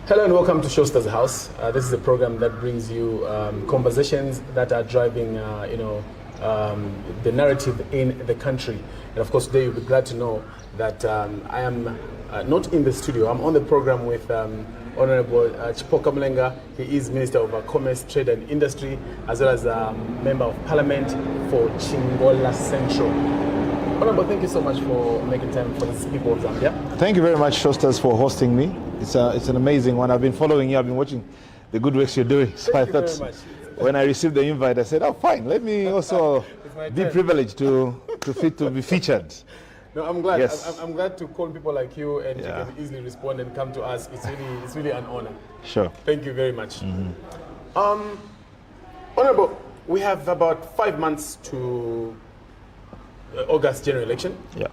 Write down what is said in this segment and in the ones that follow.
Hello and welcome to Showstar's House. This is a program that brings you conversations that are driving, the narrative in the country. And of course, today you'll be glad to know that I am not in the studio. I'm on the program with Honorable Chipoka Mulenga. He is Minister of Commerce, Trade and Industry, as well as Member of Parliament for Chingola Central. Honorable, thank you so much for making time for the people of Zambia. Thank you very much, Showstars, for hosting me. It's an amazing one. I've been following you. I've been watching the good works you're doing. So thank you very much. When I received the invite, I said, "Oh, fine. Let me also be privileged to be featured." No, I'm glad. Yes. I'm glad to call people like you, and you can easily respond and come to us. It's really an honor. Sure. Thank you very much. Honorable, we have about 5 months to August general election. Yeah.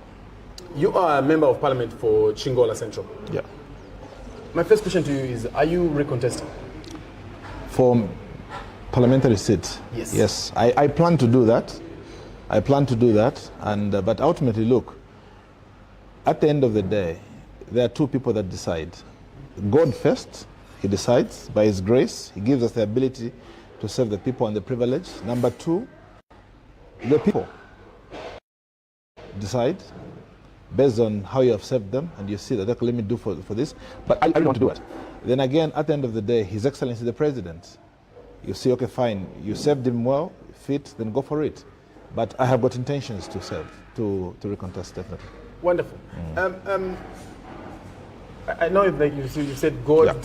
You are a member of Parliament for Chingola Central. Yeah. My first question to you is: are you recontesting? For parliamentary seat? Yes. Yes. I plan to do that. And but ultimately, look. At the end of the day, there are two people that decide. God first, He decides by His grace. He gives us the ability to serve the people and the privilege. Number two, the people decide based on how you have served them, and you see that, okay, let me do for this, but I don't want to do it. Then again, at the end of the day, His Excellency the President, you see, okay, fine, you served him well, fit, then go for it. But I have got intentions to serve, to recontest, definitely. Wonderful. I know that you said God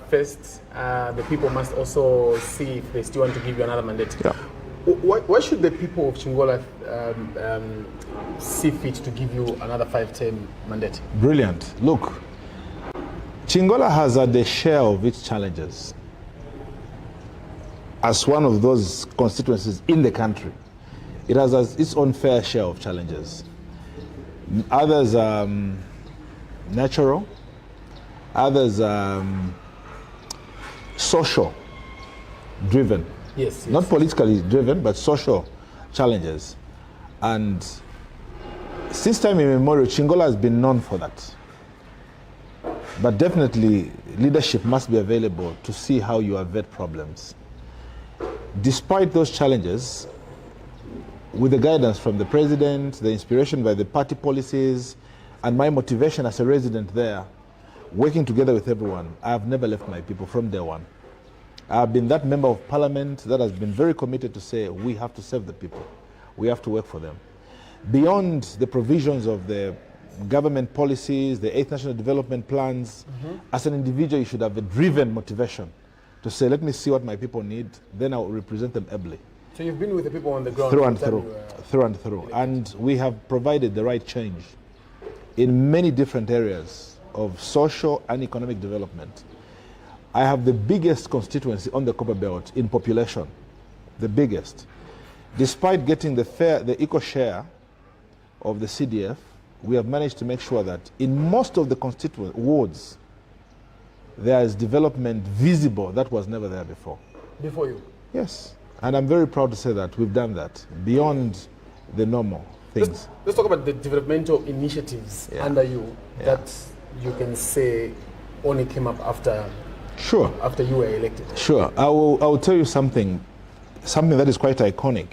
first, the people must also see if they still want to give you another mandate. Yeah. Why should the people of Chingola see fit to give you another 5-term mandate? Brilliant. Look, Chingola has had a share of its challenges as one of those constituencies in the country. It has its own fair share of challenges. Others are natural, others are social driven. Yes. Not politically driven, but social challenges. And since time immemorial, Chingola has been known for that. But definitely, leadership must be available to see how you avert problems. Despite those challenges, with the guidance from the president, the inspiration by the party policies, and my motivation as a resident there, working together with everyone, I have never left my people from day one. I've been that member of parliament that has been very committed to say we have to serve the people. We have to work for them. Beyond the provisions of the government policies, the 8th National Development Plans, as an individual you should have a driven motivation to say, let me see what my people need, then I will represent them ably. So you've been with the people on the ground? Through and through. And we have provided the right change in many different areas of social and economic development. I have the biggest constituency on the Copper Belt in population, the biggest. Despite getting the equal share of the CDF, we have managed to make sure that in most of the constituent wards, there is development visible that was never there before. Before you? Yes. And I'm very proud to say that we've done that beyond the normal things. Let's talk about the developmental initiatives under you that you can say only came up after you were elected. Sure. I will tell you something that is quite iconic.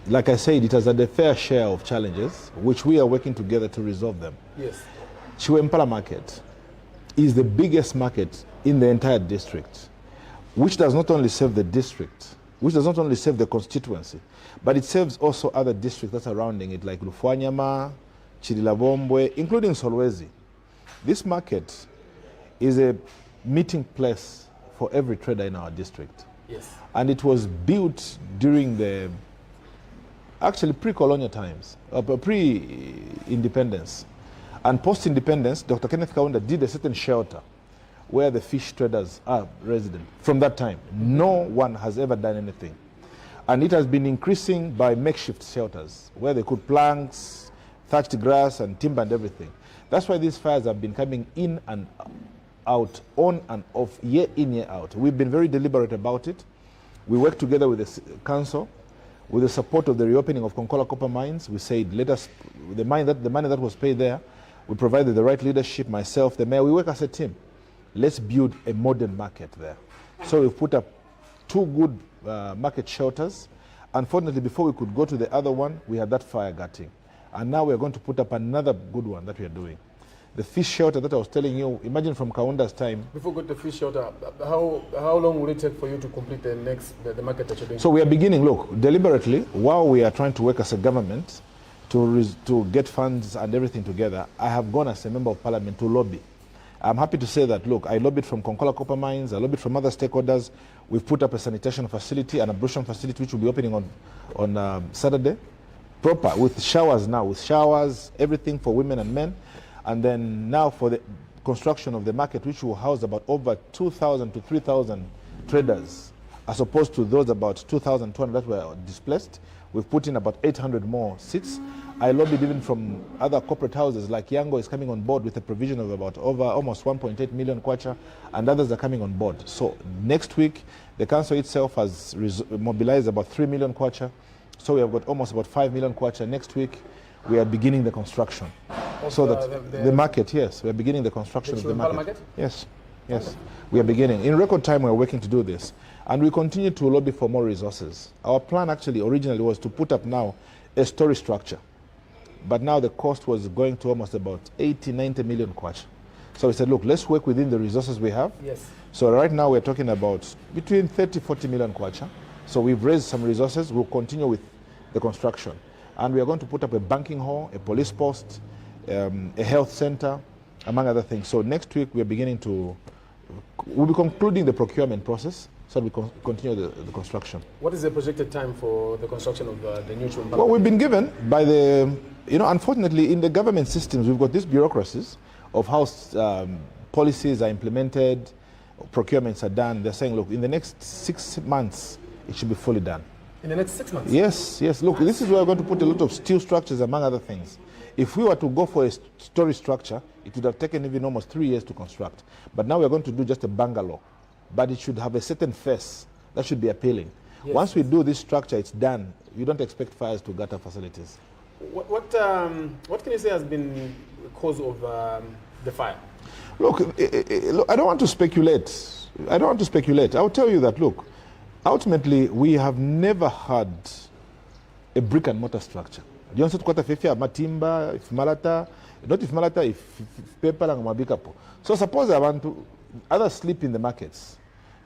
Like I said, it has had a fair share of challenges, which we are working together to resolve them. Yes. Chiwempala market is the biggest market in the entire district, which does not only serve the district, which does not only serve the constituency, but it serves also other districts that are surrounding it, like Lufwanyama, Chirilabombwe, including Solwezi. This market is a meeting place for every trader in our district. Yes. And it was built during the pre-colonial times, pre-independence. And post-independence, Dr. Kenneth Kaunda did a certain shelter where the fish traders are resident. From that time, no one has ever done anything. And it has been increasing by makeshift shelters where they put planks, thatched grass and timber and everything. That's why these fires have been coming in and out, on and off, year in, year out. We've been very deliberate about it. We work together with the council. With the support of the reopening of Konkola copper mines, we said, let us, the money that was paid there, we provided the right leadership, myself, the mayor, we work as a team. Let's build a modern market there. So we've put up 2 good market shelters. Unfortunately, before we could go to the other one, we had that fire gutting. And now we're going to put up another good one that we are doing. The fish shelter that I was telling you, imagine from Kaunda's time. Before we go to the fish shelter, how long will it take for you to complete the market that you're doing? So we are beginning, look, deliberately, while we are trying to work as a government to get funds and everything together, I have gone as a member of parliament to lobby. I'm happy to say that, look, I lobbied from Konkola Copper Mines, I lobbied from other stakeholders. We've put up a sanitation facility, an ablution facility, which will be opening on Saturday, proper, with showers now, everything for women and men. And then now for the construction of the market, which will house about over 2,000 to 3,000 traders, as opposed to those about 2,200 that were displaced. We've put in about 800 more seats. I lobbied even from other corporate houses, like Yango is coming on board with a provision of about almost 1.8 million kwacha, and others are coming on board. So next week, the council itself has mobilized about 3 million kwacha. So we have got almost about 5 million kwacha. Next week, we are beginning the construction. So that the market, yes, we are beginning the construction of the market. Yes, yes, okay. We are beginning. In record time, we are working to do this. And we continue to lobby for more resources. Our plan actually originally was to put up now a storage structure. But now the cost was going to almost about 80, 90 million kwacha. So we said, look, let's work within the resources we have. Yes. So right now we're talking about between 30, 40 million kwacha. So we've raised some resources. We'll continue with the construction. And we are going to put up a banking hall, a police post, a health center, among other things. So next week we'll be concluding the procurement process, so we continue the construction. What is the projected time for the construction of the new children? Well, we've been given by the, unfortunately in the government systems, we've got these bureaucracies of how policies are implemented, procurements are done. They're saying, look, in the next 6 months, it should be fully done. In the next 6 months? Yes, yes. Look, this is where we're going to put a lot of steel structures, among other things. If we were to go for a storage structure, it would have taken even almost 3 years to construct. But now we're going to do just a bungalow. But it should have a certain face that should be appealing. Yes. Once we do this structure, it's done. You don't expect fires to gutter facilities. What can you say has been the cause of the fire? Look, I don't want to speculate. I'll tell you that, look, ultimately, we have never had a brick and mortar structure. So suppose others sleep in the markets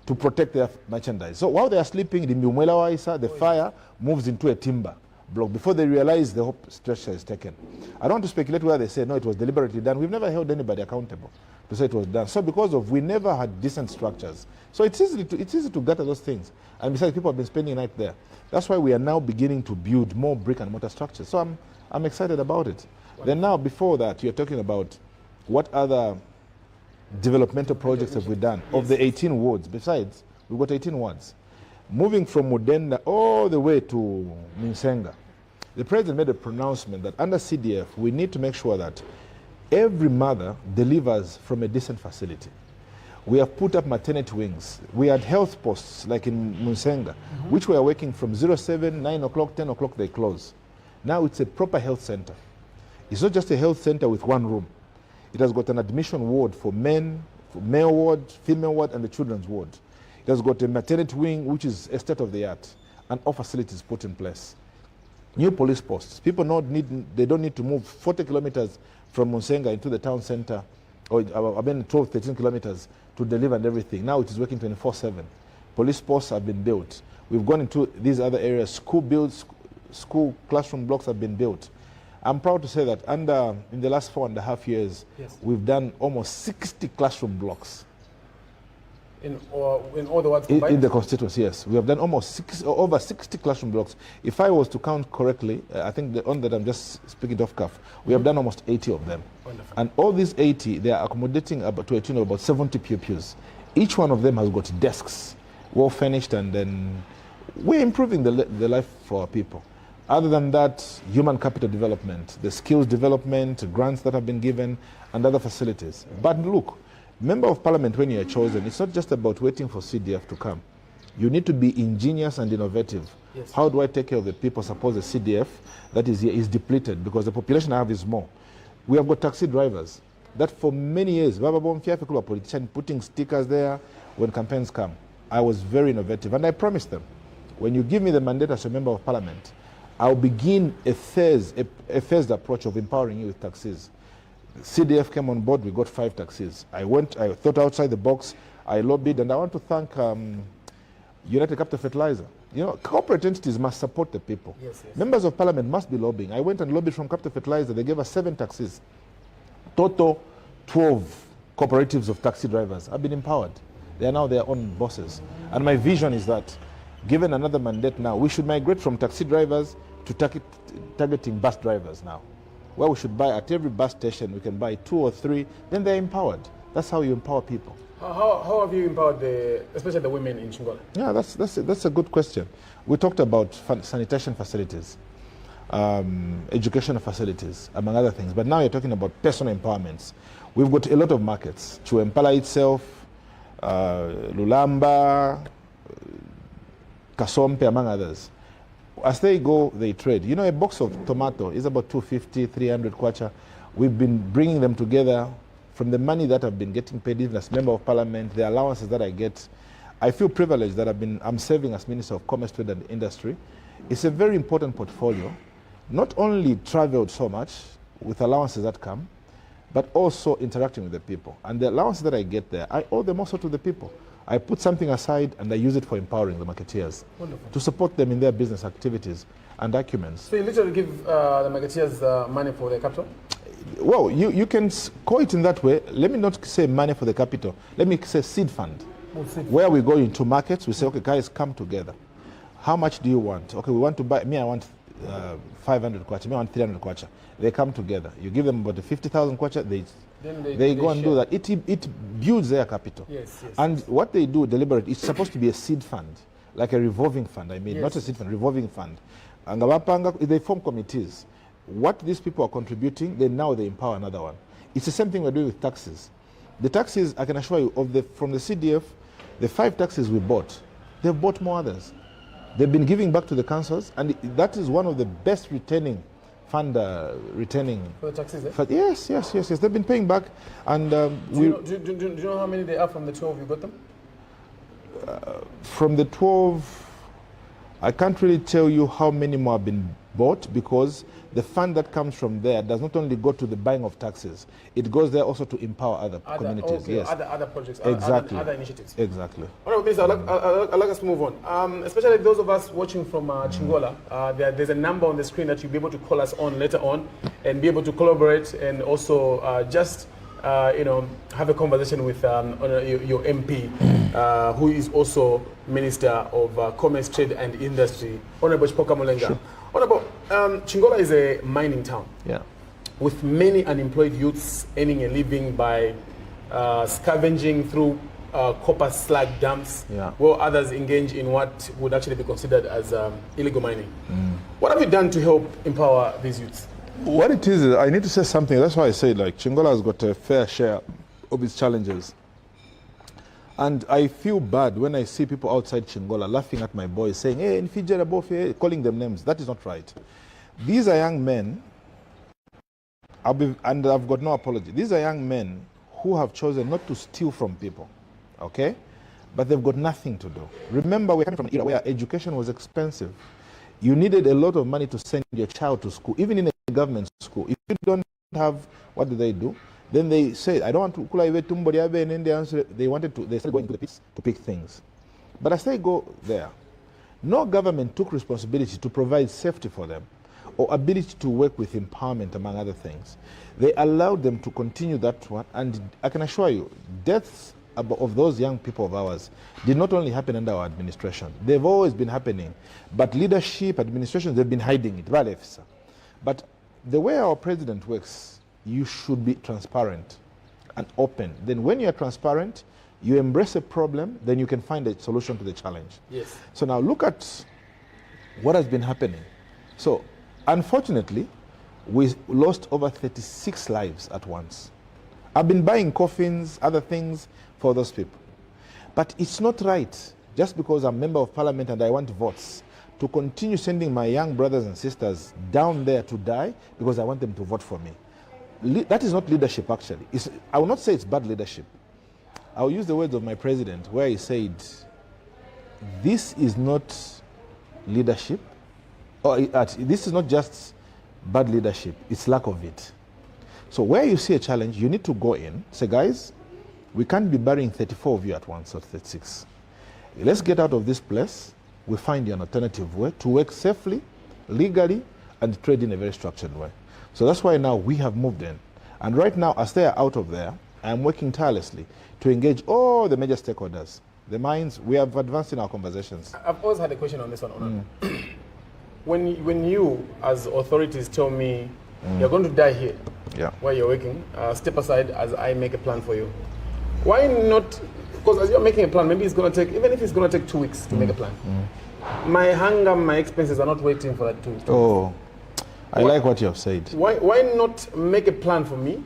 to protect their merchandise. So while they are sleeping, the fire moves into a timber block before they realize the whole structure is taken. I don't want to speculate where they say, no, it was deliberately done. We've never held anybody accountable to say it was done. So because we never had decent structures. So it's easy to gutter those things. And besides, people have been spending night there. That's why we are now beginning to build more brick and mortar structures. So I'm excited about it. Wonderful. Then now, before that, you're talking about what other developmental projects have we done? Yes. Of the 18 wards. Besides, we've got 18 wards. Moving from Mudenda all the way to Minsenga, the president made a pronouncement that under CDF, we need to make sure that every mother delivers from a decent facility. We have put up maternity wings. We had health posts like in Minsenga, which were working from 07, 9 o'clock, 10 o'clock, they close. Now it's a proper health center. It's not just a health center with one room. It has got an admission ward for men, for male ward, female ward, and the children's ward. It has got a maternity wing, which is a state of the art, and all facilities put in place. New police posts. People they don't need to move 40 kilometers from Musenga into the town center, or 12, 13 kilometers to deliver and everything. Now it is working 24/7. Police posts have been built. We've gone into these other areas. School classroom blocks have been built. I'm proud to say that in the last 4.5 years, yes, we've done almost 60 classroom blocks. In all the wards combined? In the constituency, yes. We have done over 60 classroom blocks. If I was to count correctly, I think the one that I'm just speaking off cuff, we have done almost 80 of them. Wonderful. And all these 80, they are accommodating to a tune of about 70 pupils. Each one of them has got desks, well furnished, and then we're improving the life for our people. Other than that, human capital development, the skills development, grants that have been given, and other facilities. But look, member of parliament, when you are chosen, it's not just about waiting for CDF to come. You need to be ingenious and innovative Yes. How do I take care of the people? Suppose the CDF that is here is depleted because the population I have is more. We have got taxi drivers that for many years, politician putting stickers there when campaigns come. I was very innovative and I promised them, when you give me the mandate as a member of parliament, I'll begin a phased approach of empowering you with taxis. CDF came on board, we got 5 taxis. I thought outside the box, I lobbied, and I want to thank United Capital Fertilizer. You know, corporate entities must support the people. Yes, yes. Members of parliament must be lobbying. I went and lobbied from Capital Fertilizer. They gave us 7 taxis. Total 12 cooperatives of taxi drivers have been empowered. They are now their own bosses. And my vision is that, given another mandate now, we should migrate from taxi drivers to targeting bus drivers now. Where we should buy at every bus station, we can buy 2 or 3, then they're empowered. That's how you empower people. How have you empowered especially the women in Chingola? Yeah, that's a good question. We talked about sanitation facilities, educational facilities, among other things. But now you're talking about personal empowerments. We've got a lot of markets. Chimpala itself, Lulamba, Kasompe, among others. As they go, they trade. You know, a box of tomato is about 250, 300 kwacha. We've been bringing them together from the money that I've been getting paid even as member of parliament, the allowances that I get. I feel privileged that I'm serving as Minister of Commerce, Trade and Industry. It's a very important portfolio. Not only traveled so much with allowances that come, but also interacting with the people. And the allowances that I get there, I owe them also to the people. I put something aside and I use it for empowering the marketeers. Wonderful. To support them in their business activities and documents. So you literally give the marketeers money for their capital? Well, you can call it in that way. Let me not say money for the capital. Let me say seed fund. Where we go into markets, we say, okay, guys, come together. How much do you want? Okay, we want to buy, I want 500 kwacha, me I want 300 kwacha. They come together. You give them about 50,000 kwacha, they go and do that. It builds their capital. Yes, yes. And what they do deliberately, it's supposed to be a seed fund, like a revolving fund, yes. Not a seed fund, revolving fund. And they form committees. What these people are contributing, now they empower another one. It's the same thing we're doing with taxes. The taxes, I can assure you, from the CDF, the 5 taxes we bought, they've bought more others. They've been giving back to the councils, and that is one of the best retaining fund retaining. For the taxes, Yes. They've been paying back, and do you know how many they are from the 12 you got them? From the 12, I can't really tell you how many more have been bought, because the fund that comes from there does not only go to the buying of taxes, it goes there also to empower other communities. Okay, yes. Other projects, exactly. other initiatives. Exactly. All right, Minister, I'd like us to move on. Especially those of us watching from Chingola, there's a number on the screen that you'll be able to call us on later on and be able to collaborate and also have a conversation with your MP, who is also Minister of Commerce, Trade and Industry, Honorable Chipoka Mulenga. Sure. Honorable, Chingola is a mining town. Yeah. With many unemployed youths earning a living by scavenging through copper slag dumps, while others engage in what would actually be considered as illegal mining. What have you done to help empower these youths? What it is, I need to say something. That's why I say, Chingola has got a fair share of its challenges. And I feel bad when I see people outside Chingola laughing at my boys, saying, hey, Nfijera, calling them names. That is not right. These are young men, and I've got no apology. These are young men who have chosen not to steal from people, okay? But they've got nothing to do. Remember, we're coming from an era where education was expensive. You needed a lot of money to send your child to school, even in a government school. If you don't have, what do? Then they say, I don't want to kula iwe tumbori abe, and then they started going to the pits to pick things. But as they go there, no government took responsibility to provide safety for them or ability to work with empowerment, among other things. They allowed them to continue that one, and I can assure you, deaths of those young people of ours did not only happen under our administration. They've always been happening. But leadership, administration, they've been hiding it. But the way our president works, you should be transparent and open. Then when you're transparent, you embrace a problem, then you can find a solution to the challenge. Yes. So now look at what has been happening. So unfortunately, we lost over 36 lives at once. I've been buying coffins, other things for those people. But it's not right, just because I'm a member of parliament and I want votes, to continue sending my young brothers and sisters down there to die because I want them to vote for me. That is not leadership, actually. I will not say it's bad leadership. I will use the words of my president where he said, this is not leadership, or this is not just bad leadership, it's lack of it. So where you see a challenge, you need to go in, say, guys, we can't be burying 34 of you at once or 36. Let's get out of this place. We find an alternative way to work safely, legally, and trade in a very structured way. So that's why now we have moved in. And right now, as they are out of there, I am working tirelessly to engage all the major stakeholders. The mines, we have advanced in our conversations. I've always had a question on this one. When you, as authorities, tell me you're going to die here, where you're working, step aside as I make a plan for you. Why not? Because as you're making a plan, maybe it's going to take, even if it's going to take 2 weeks to make a plan. My hunger, my expenses are not waiting for that 2 weeks. Oh, I like what you have said. Why not make a plan for me?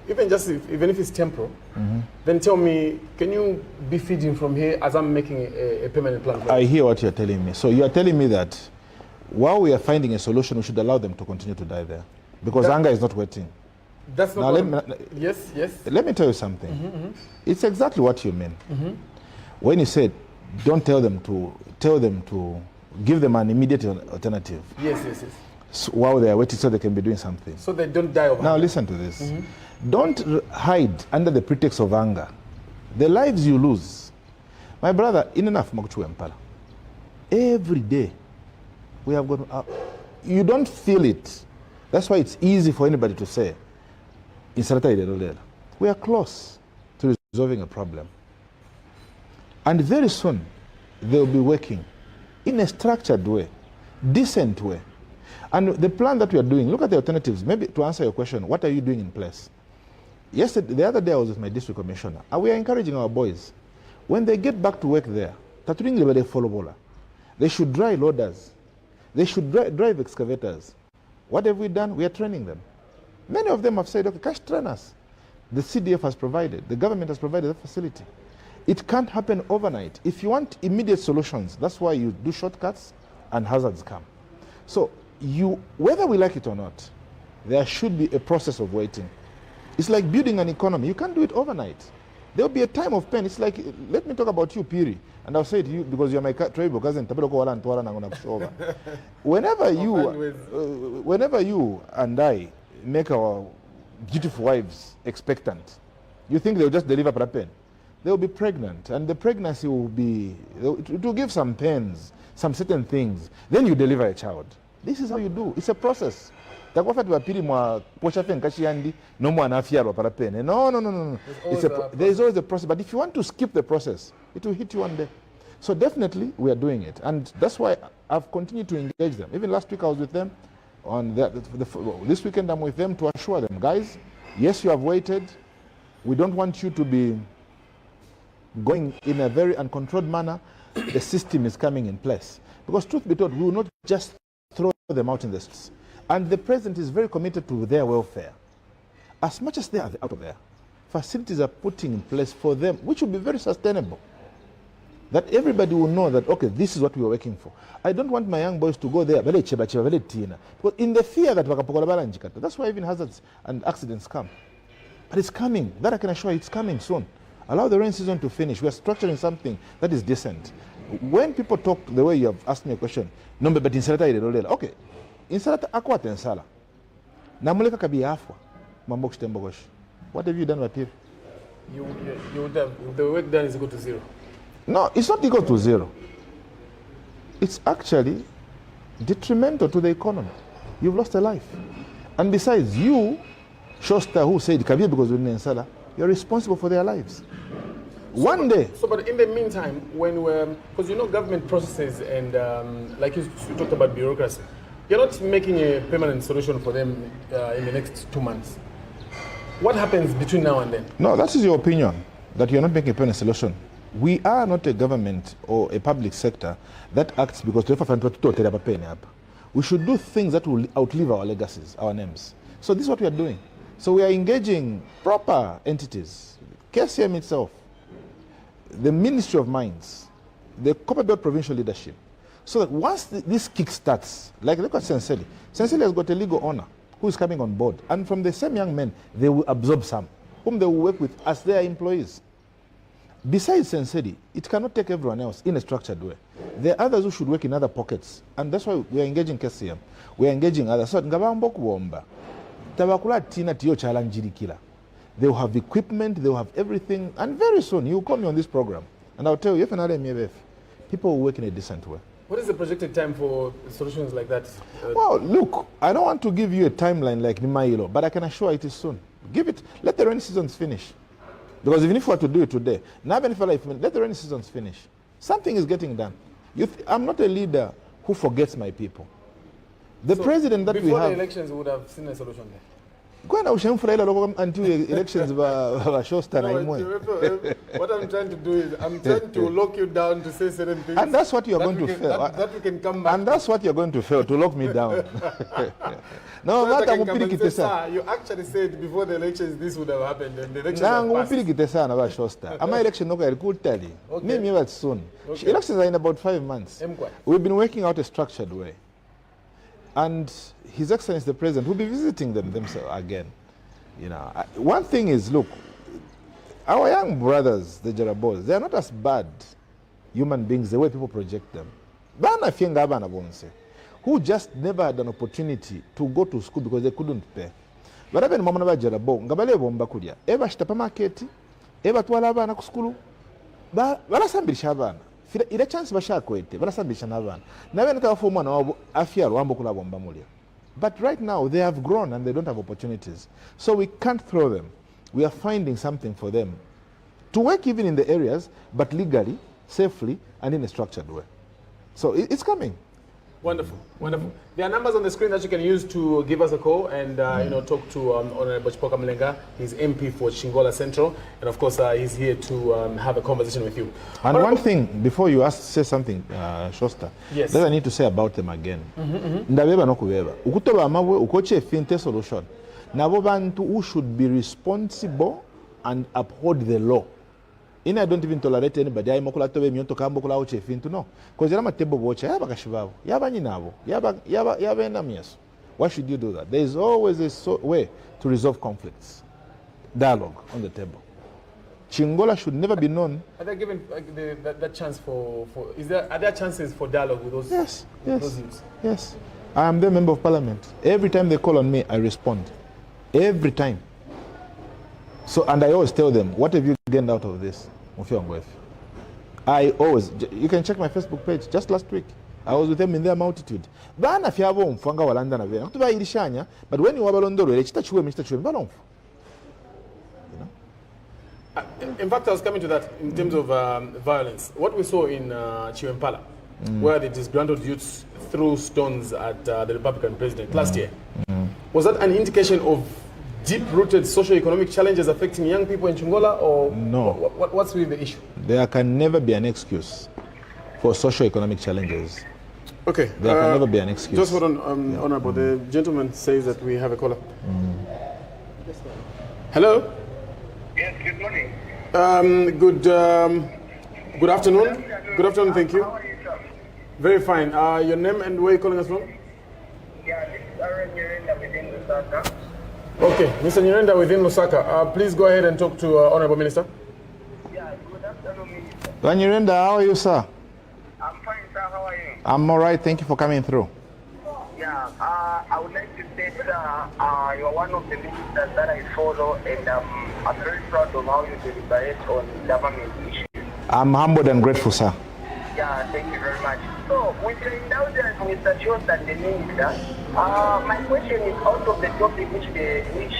Even if it's temporal, then tell me, can you be feeding from here as I'm making a permanent plan for you? I hear what you're telling me. So you are telling me that while we are finding a solution, we should allow them to continue to die there. Because anger is not waiting. That's not yes. Let me tell you something. It's exactly what you mean. When you said, don't tell them to give them an immediate alternative. Yes. So while they are waiting so they can be doing something. So they don't die of hunger. Now listen to this. Don't hide under the pretext of anger. The lives you lose. My brother, in enough Mpala. Every day we have gone up. You don't feel it. That's why it's easy for anybody to say, we are close to resolving a problem. And very soon, they'll be working in a structured way, decent way. And the plan that we are doing, look at the alternatives. Maybe to answer your question, what are you doing in place? Yesterday, the other day I was with my district commissioner, and we are encouraging our boys, when they get back to work there, they should drive loaders. They should drive excavators. What have we done? We are training them. Many of them have said, okay, cash train us. The CDF has provided, the government has provided the facility. It can't happen overnight. If you want immediate solutions, that's why you do shortcuts and hazards come. So whether we like it or not, there should be a process of waiting. It's like building an economy. You can't do it overnight. There will be a time of pain. It's like, let me talk about you, Piri. And I'll say to you, because you're my tribal cousin, whenever you and I make our beautiful wives expectant, you think they'll just deliver prapen? They'll be pregnant, and the pregnancy it will give some pains, some certain things. Then you deliver a child. This is how you do. It's a process. No. There's always a process. But if you want to skip the process, it will hit you one day. So definitely we are doing it. And that's why I've continued to engage them. Even last week I was with them. This weekend I'm with them to assure them, guys, yes, you have waited. We don't want you to be going in a very uncontrolled manner. The system is coming in place. Because truth be told, we will not just throw them out in the streets. And the president is very committed to their welfare. As much as they are out of there, facilities are putting in place for them, which will be very sustainable. That everybody will know that, okay, this is what we are working for. I don't want my young boys to go there, because in the fear that that's why even hazards and accidents come. But it's coming. That I can assure you, it's coming soon. Allow the rain season to finish. We are structuring something that is decent. When people talk the way you have asked me a question, okay, insalata akwata ensala namuleka kabi afwa mambo kutembogoshi. What have you done with it? You would have, the work done is equal to zero. No, it's not equal to zero. It's actually detrimental to the economy. You've lost a life. And besides, you, Showstar, who said Kabir because you're in Ensala, you're responsible for their lives. But in the meantime, when we're, because government processes and like you talked about bureaucracy, you're not making a permanent solution for them in the next 2 months. What happens between now and then? No, that is your opinion, that you're not making a permanent solution. We are not a government or a public sector that acts because we should do things that will outlive our legacies, our names. So this is what we are doing. So we are engaging proper entities, KCM itself, the Ministry of Mines, the Copper Belt provincial leadership, So that once this kick starts, like look at Senseli. Senseli has got a legal owner who is coming on board. And from the same young men, they will absorb some, whom they will work with as their employees. Besides Senseli, it cannot take everyone else in a structured way. There are others who should work in other pockets. And that's why we are engaging KCM. We are engaging others. So, ngabambo kuomba. Tabakula tina tiyo chalanjirikila. They will have equipment, they will have everything. And very soon, you will call me on this program. And I'll tell you, if another MFF, people will work in a decent way. What is the projected time for solutions like that? Well, look, I don't want to give you a timeline like Nimailo, but I can assure it is soon. Let the rainy seasons finish. Because even if we were to do it today, let the rainy seasons finish. Something is getting done. I'm not a leader who forgets my people. The president that we have... Before the elections, we would have seen a solution there. Until elections were Showstar. What I'm trying to do is I'm trying to lock you down to say certain things. And that's what you're going to fail. That we can come back. And that's what you're going to fail, to lock me down. No, you actually said before the elections this would have happened and the elections have passed. My election could tell you. Maybe soon. Okay. Elections are in about 5 months. We've been working out a structured way. And His Excellency the President will be visiting them themselves again. You know, one thing is, look, our young brothers, the Jarabos, they are not as bad human beings the way people project them. Who just never had an opportunity to go to school because they couldn't pay. But I've been mama ba Jarabo, ngabale bomba kulia. Eba shitapa market, eba tuwala abana ku school. Barasambisha abana. Ile chance bashakwete, barasambisha n'abana. Nabe nkafu mwana wabo afya rwambo kula bomba mulia. But right now they have grown and they don't have opportunities. So we can't throw them. We are finding something for them to work even in the areas, but legally, safely, and in a structured way. So it's coming. Wonderful, wonderful. There are numbers on the screen that you can use to give us a call and talk to Honorable Chipoka Mulenga. He's MP for Chingola Central, and of course he's here to have a conversation with you. And one thing before you say something, Showstar, yes, that I need to say about them again. Ndabeba no kubeba. Ukutoba amabwe ukoche finte solution. Nabo bantu who should be responsible and uphold the law. I don't even tolerate anybody. I'm not going to come to fintu no. Because I'm a table watcher. Why should you do that? There is always a way to resolve conflicts. Dialogue on the table. Chingola should never be known. Are they given that chance are there chances for dialogue with those? Yes, those youths? Yes. I am the member of parliament. Every time they call on me, I respond. Every time. So, and I always tell them, what have you gained out of this? I always, you can check my Facebook page, just last week. I was with them in their multitude. But when you have in fact, I was coming to that in terms of violence. What we saw in Chiwempala, where the disgruntled youths threw stones at the Republican president last year, was that an indication of deep-rooted socio-economic challenges affecting young people in Chingola, or no? What's really the issue? There can never be an excuse for socio-economic challenges. Okay. There can never be an excuse. Just hold on, Honorable. The gentleman says that we have a caller. Hello? Yes, good morning. Good afternoon. Good afternoon, thank you. How are you, sir? Very fine. Your name and where are you calling us from? Yeah, this is Aaron Yerenda within Lusaka. Okay, Mr. Nyirenda within Lusaka. Please go ahead and talk to Honorable Minister. Yeah, good afternoon, Minister. Nyirenda, how are you, sir? I'm fine, sir. How are you? I'm all right. Thank you for coming through. Yeah, I would like to say, sir, you're one of the ministers that I follow, and I'm very proud of how you deliberate on government issues. I'm humbled and grateful, sir. Yeah, thank you very much. So, with your indulgence, Mr. Showstar and the Minister, my question is out of the topic which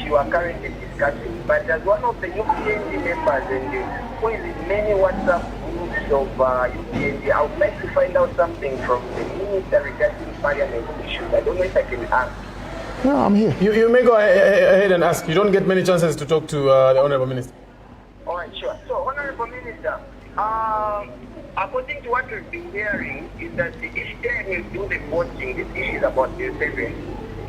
you are currently discussing, but as one of the UPND members and who is in many WhatsApp groups of UPND, I would like to find out something from the Minister regarding parliament issues. I don't know if I can ask. No, I'm here. You may go ahead and ask. You don't get many chances to talk to the Honorable Minister. All right, sure. So, Honorable Minister, according to what we've been hearing, is that each time you do the voting, this issue is about the 7.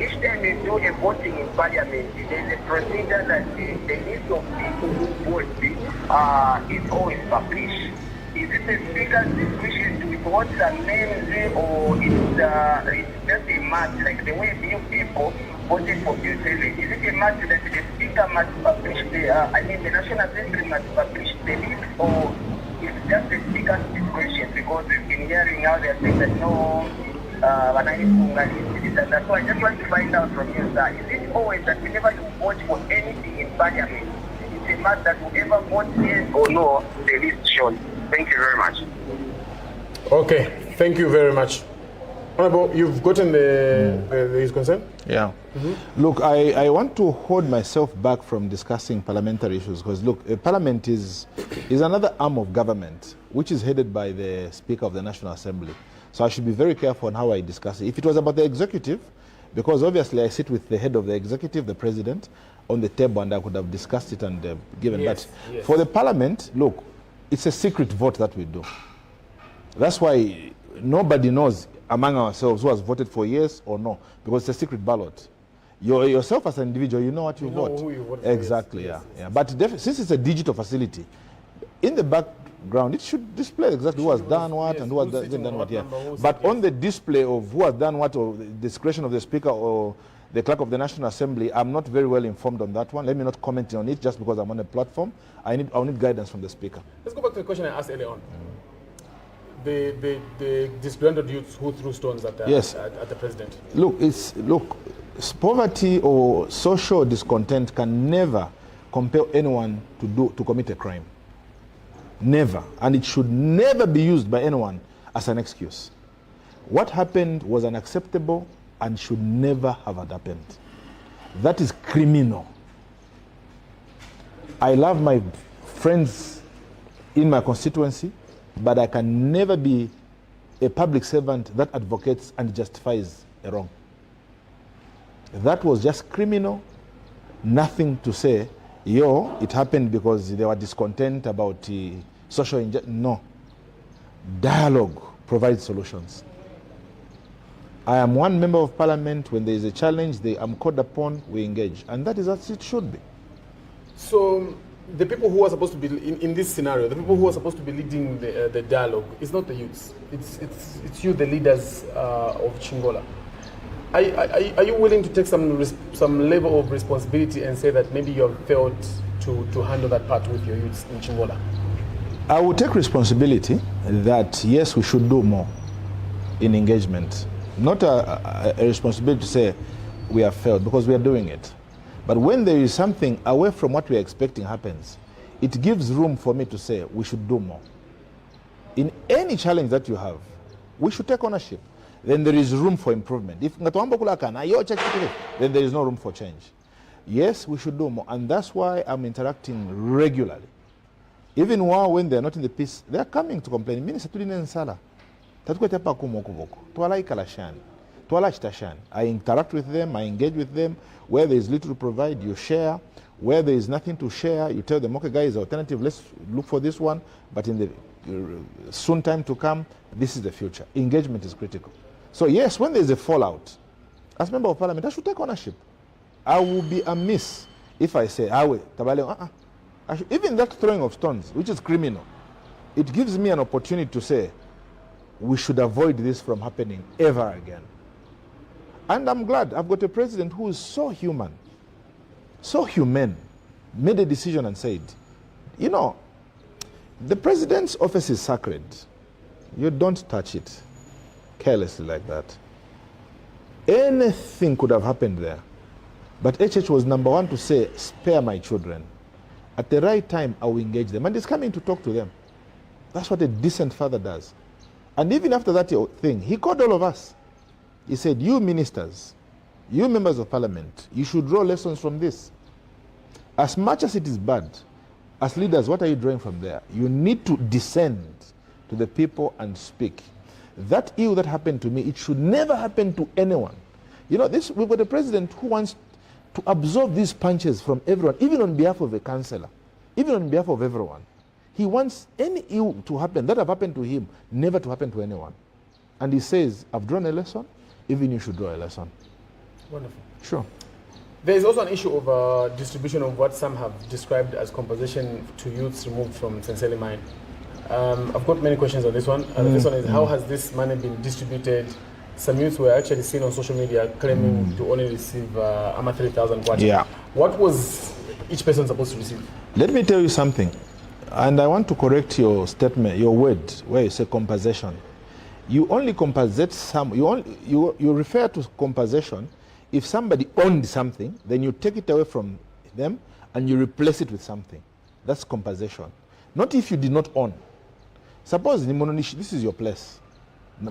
Each time you do a voting in parliament, there's a procedure that the list of people who vote is always published. is it the speaker's discretion to withhold some names, or it's just a match, like the way new people voted for Bill 7? Is it a match that the speaker must publish the National Assembly must publish the list, or it's just the speaker's discretion? Because we've been hearing how they're saying that no, and so I just want to find out from you, sir, is it always that whenever you vote for anything in Parliament, it's a matter that whoever votes yes or no, the list shown? Thank you very much. Okay, thank you very much. Honorable, you've gotten his consent? Yeah. Look, I want to hold myself back from discussing parliamentary issues because, look, Parliament is another arm of government which is headed by the Speaker of the National Assembly. So I should be very careful on how I discuss it. If it was about the executive, because obviously I sit with the head of the executive, the president, on the table, and I could have discussed it and given that. Yes. For the Parliament, look, it's a secret vote that we do. That's why nobody knows among ourselves who has voted for yes or no, because it's a secret ballot. Yourself as an individual, you know what you vote. Who you vote exactly, yes. Yeah. But since it's a digital facility, in the background, it should display exactly who has done what and who has done what. Yeah. But on the display of who has done what, or the discretion of the Speaker or the Clerk of the National Assembly, I'm not very well informed on that one. Let me not comment on it just because I'm on a platform. I'll need guidance from the Speaker. Let's go back to the question I asked earlier on. The disgruntled youths who threw stones at the president. Look, poverty or social discontent can never compel anyone to commit a crime. Never. And it should never be used by anyone as an excuse. What happened was unacceptable and should never have happened. That is criminal. I love my friends in my constituency, but I can never be a public servant that advocates and justifies a wrong. That was just criminal. Nothing to say, it happened because they were discontent about social injustice. No. Dialogue provides solutions. I am one member of Parliament. When there is a challenge, I'm called upon, we engage. And that is as it should be. So the people who are supposed to be, in this scenario, the people who are supposed to be leading the dialogue, it's not the youths. It's you, the leaders of Chingola. Are you willing to take some level of responsibility and say that maybe you have failed to handle that part with your youths in Chingola? I will take responsibility that, yes, we should do more in engagement. Not a responsibility to say we have failed, because we are doing it. But when there is something away from what we are expecting happens, it gives room for me to say we should do more. In any challenge that you have, we should take ownership. Then there is room for improvement. If then there is no room for change. Yes, we should do more. And that's why I'm interacting regularly. Even when they're not in the peace, they're coming to complain. I interact with them, I engage with them. Where there is little to provide, you share. Where there is nothing to share, you tell them, okay guys, alternative, let's look for this one, but in the soon time to come, this is the future. Engagement is critical. So yes, when there is a fallout, as member of Parliament, I should take ownership. I will be amiss if I say, even that throwing of stones, which is criminal, it gives me an opportunity to say, we should avoid this from happening ever again. And I'm glad I've got a president who is so human, so humane, made a decision and said, the president's office is sacred. You don't touch it carelessly like that. Anything could have happened there. But HH was number one to say, spare my children. At the right time, I will engage them. And he's coming to talk to them. That's what a decent father does. And even after that thing, he called all of us. He said, you ministers, you members of Parliament, you should draw lessons from this. As much as it is bad, as leaders, what are you drawing from there? You need to descend to the people and speak. That ill that happened to me, it should never happen to anyone. We've got a president who wants to absorb these punches from everyone, even on behalf of a councillor, even on behalf of everyone. He wants any ill to happen, that have happened to him, never to happen to anyone. And he says, I've drawn a lesson, even you should draw a lesson. Wonderful. Sure. There is also an issue of distribution of what some have described as compensation to youths removed from Senseli mine. I've got many questions on this one. The first one is, how has this money been distributed? Some youths were actually seen on social media claiming to only receive 3,000 kwacha. Yeah. What was each person supposed to receive? Let me tell you something, and I want to correct your statement, your word, where you say compensation. You only compensate you refer to compensation if somebody owned something, then you take it away from them and you replace it with something. That's compensation. Not if you did not own. Suppose this is your place. You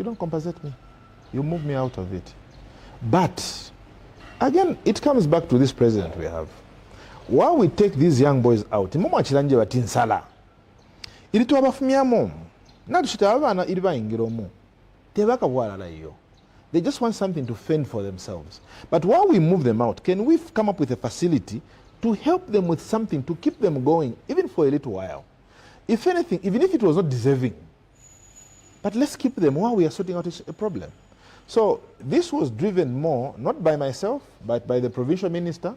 don't compensate me. You move me out of it. But again, it comes back to this president we have. While we take these young boys out, they just want something to fend for themselves. But while we move them out, can we come up with a facility to help them with something to keep them going, even for a little while? If anything, even if it was not deserving, but let's keep them while we are sorting out a problem. So this was driven more, not by myself, but by the provincial minister,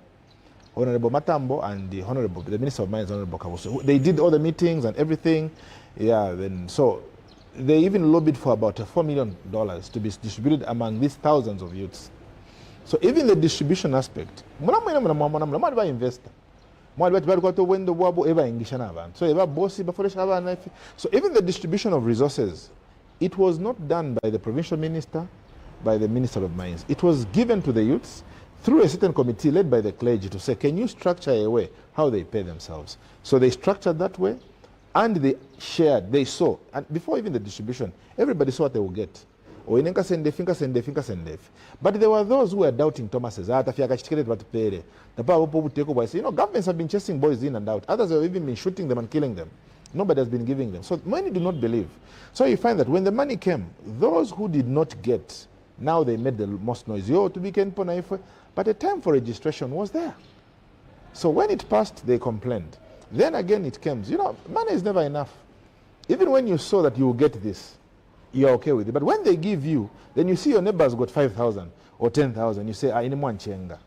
Honorable Matambo, and the Minister of Mines, Honorable Kabuso. They did all the meetings and everything. Yeah, so they even lobbied for about $4 million to be distributed among these thousands of youths. So even the distribution aspect, investor. So even the distribution of resources, it was not done by the provincial minister, by the Minister of Mines. It was given to the youths through a certain committee led by the clergy to say, can you structure a way how they pay themselves? So they structured that way, and they shared, they saw, and before even the distribution, everybody saw what they would get. But there were those who were doubting Thomas's. Governments have been chasing boys in and out. Others have even been shooting them and killing them. Nobody has been giving them. So many do not believe. So you find that when the money came, those who did not get, now they made the most noise. But the time for registration was there. So when it passed, they complained. Then again it came. Money is never enough. Even when you saw that you will get this, you're okay with it. But when they give you, then you see your neighbors got 5,000 or 10,000. You say, chenga.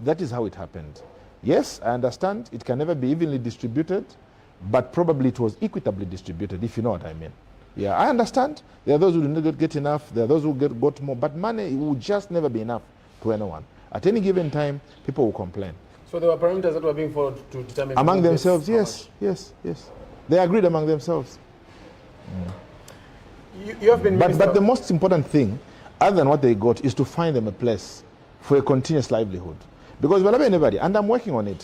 That is how it happened. Yes, I understand it can never be evenly distributed, but probably it was equitably distributed, if you know what I mean. Yeah, I understand. There are those who do not get enough. There are those who got more. But money will just never be enough to anyone. At any given time, people will complain. So there were parameters that were being followed to determine... Among themselves, yes. They agreed among themselves. You have been... But the most important thing, other than what they got, is to find them a place for a continuous livelihood. Because anybody, and I'm working on it,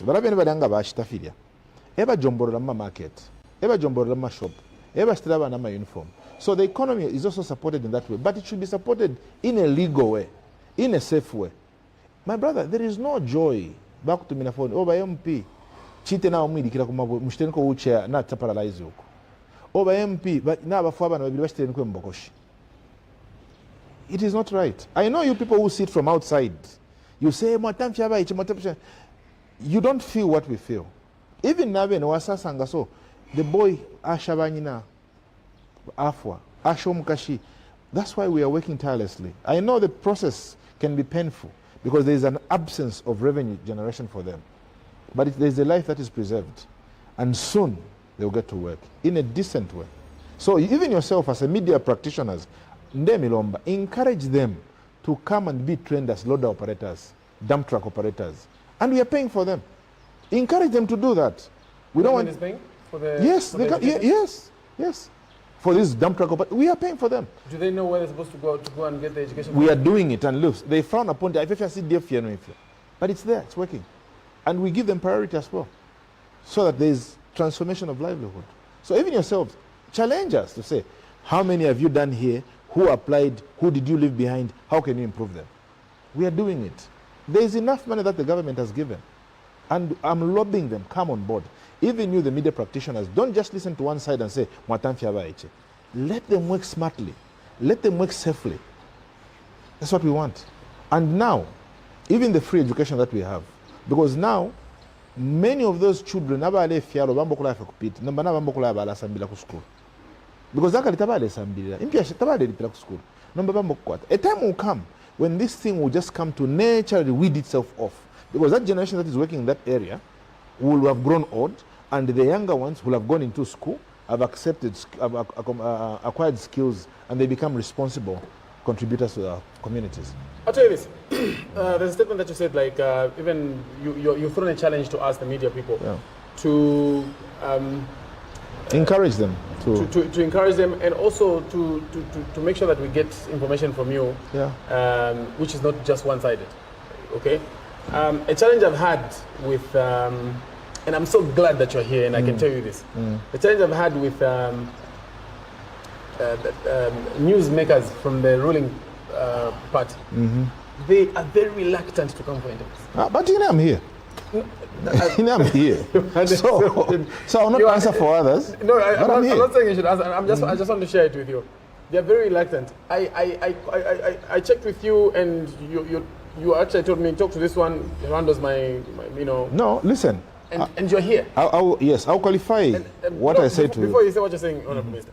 Eba jomboro ma market, eba jomboro ma shop, eba strava na ma uniform. So the economy is also supported in that way, but it should be supported in a legal way, in a safe way. My brother, there is no joy. Back to Minafone, by MP, chite na umidi kila kumabo, mshtenko uche na taparalyze yuko. By MP, but na bafaba na bibiwa shtenko mbokoshi. It is not right. I know you people who sit from outside. You say, you don't feel what we feel. Even Nabe no wasasanga so the boy ashabanyina afwa ashomukashi. That's why we are working tirelessly. I know the process can be painful because there is an absence of revenue generation for them. But there is a life that is preserved. And soon they'll get to work in a decent way. So even yourself as a media practitioners, encourage them to come and be trained as loader operators, dump truck operators. And we are paying for them. Encourage them to do that. We don't want... paying for the... Yes. For this dump truck, we are paying for them. Do they know where they're supposed to go and get the education? We are doing it, and look, they frown upon it. But it's there, it's working. And we give them priority as well, so that there is transformation of livelihood. So even yourselves, challenge us to say, how many have you done here? Who applied? Who did you leave behind? How can you improve them? We are doing it. There is enough money that the government has given. And I'm lobbying them, come on board. Even you, the media practitioners, don't just listen to one side and say, let them work smartly. Let them work safely. That's what we want. And now, even the free education that we have, because now, many of those children, because a time will come when this thing will just come to naturally weed itself off. Because that generation that is working in that area will have grown old, and the younger ones who have gone into school have acquired skills, and they become responsible contributors to our communities. I'll tell you this. There's a statement that you said, like, even you've thrown a challenge to us, the media people, to encourage them. To encourage them, and also to make sure that we get information from you, which is not just one-sided. Okay? A challenge I've had with, and I'm so glad that you're here, and I can tell you this. The challenge I've had with newsmakers from the ruling party, they are very reluctant to come for interviews. But you know I'm here. I'm here. So I'll not answer for others. No, I'm not saying you should answer. I just want to share it with you. They are very reluctant. I checked with you, and you actually told me, talk to this one. Rando's my No, listen. And you're here. I'll qualify what I said to you. Before you say what you're saying, Honorable Minister.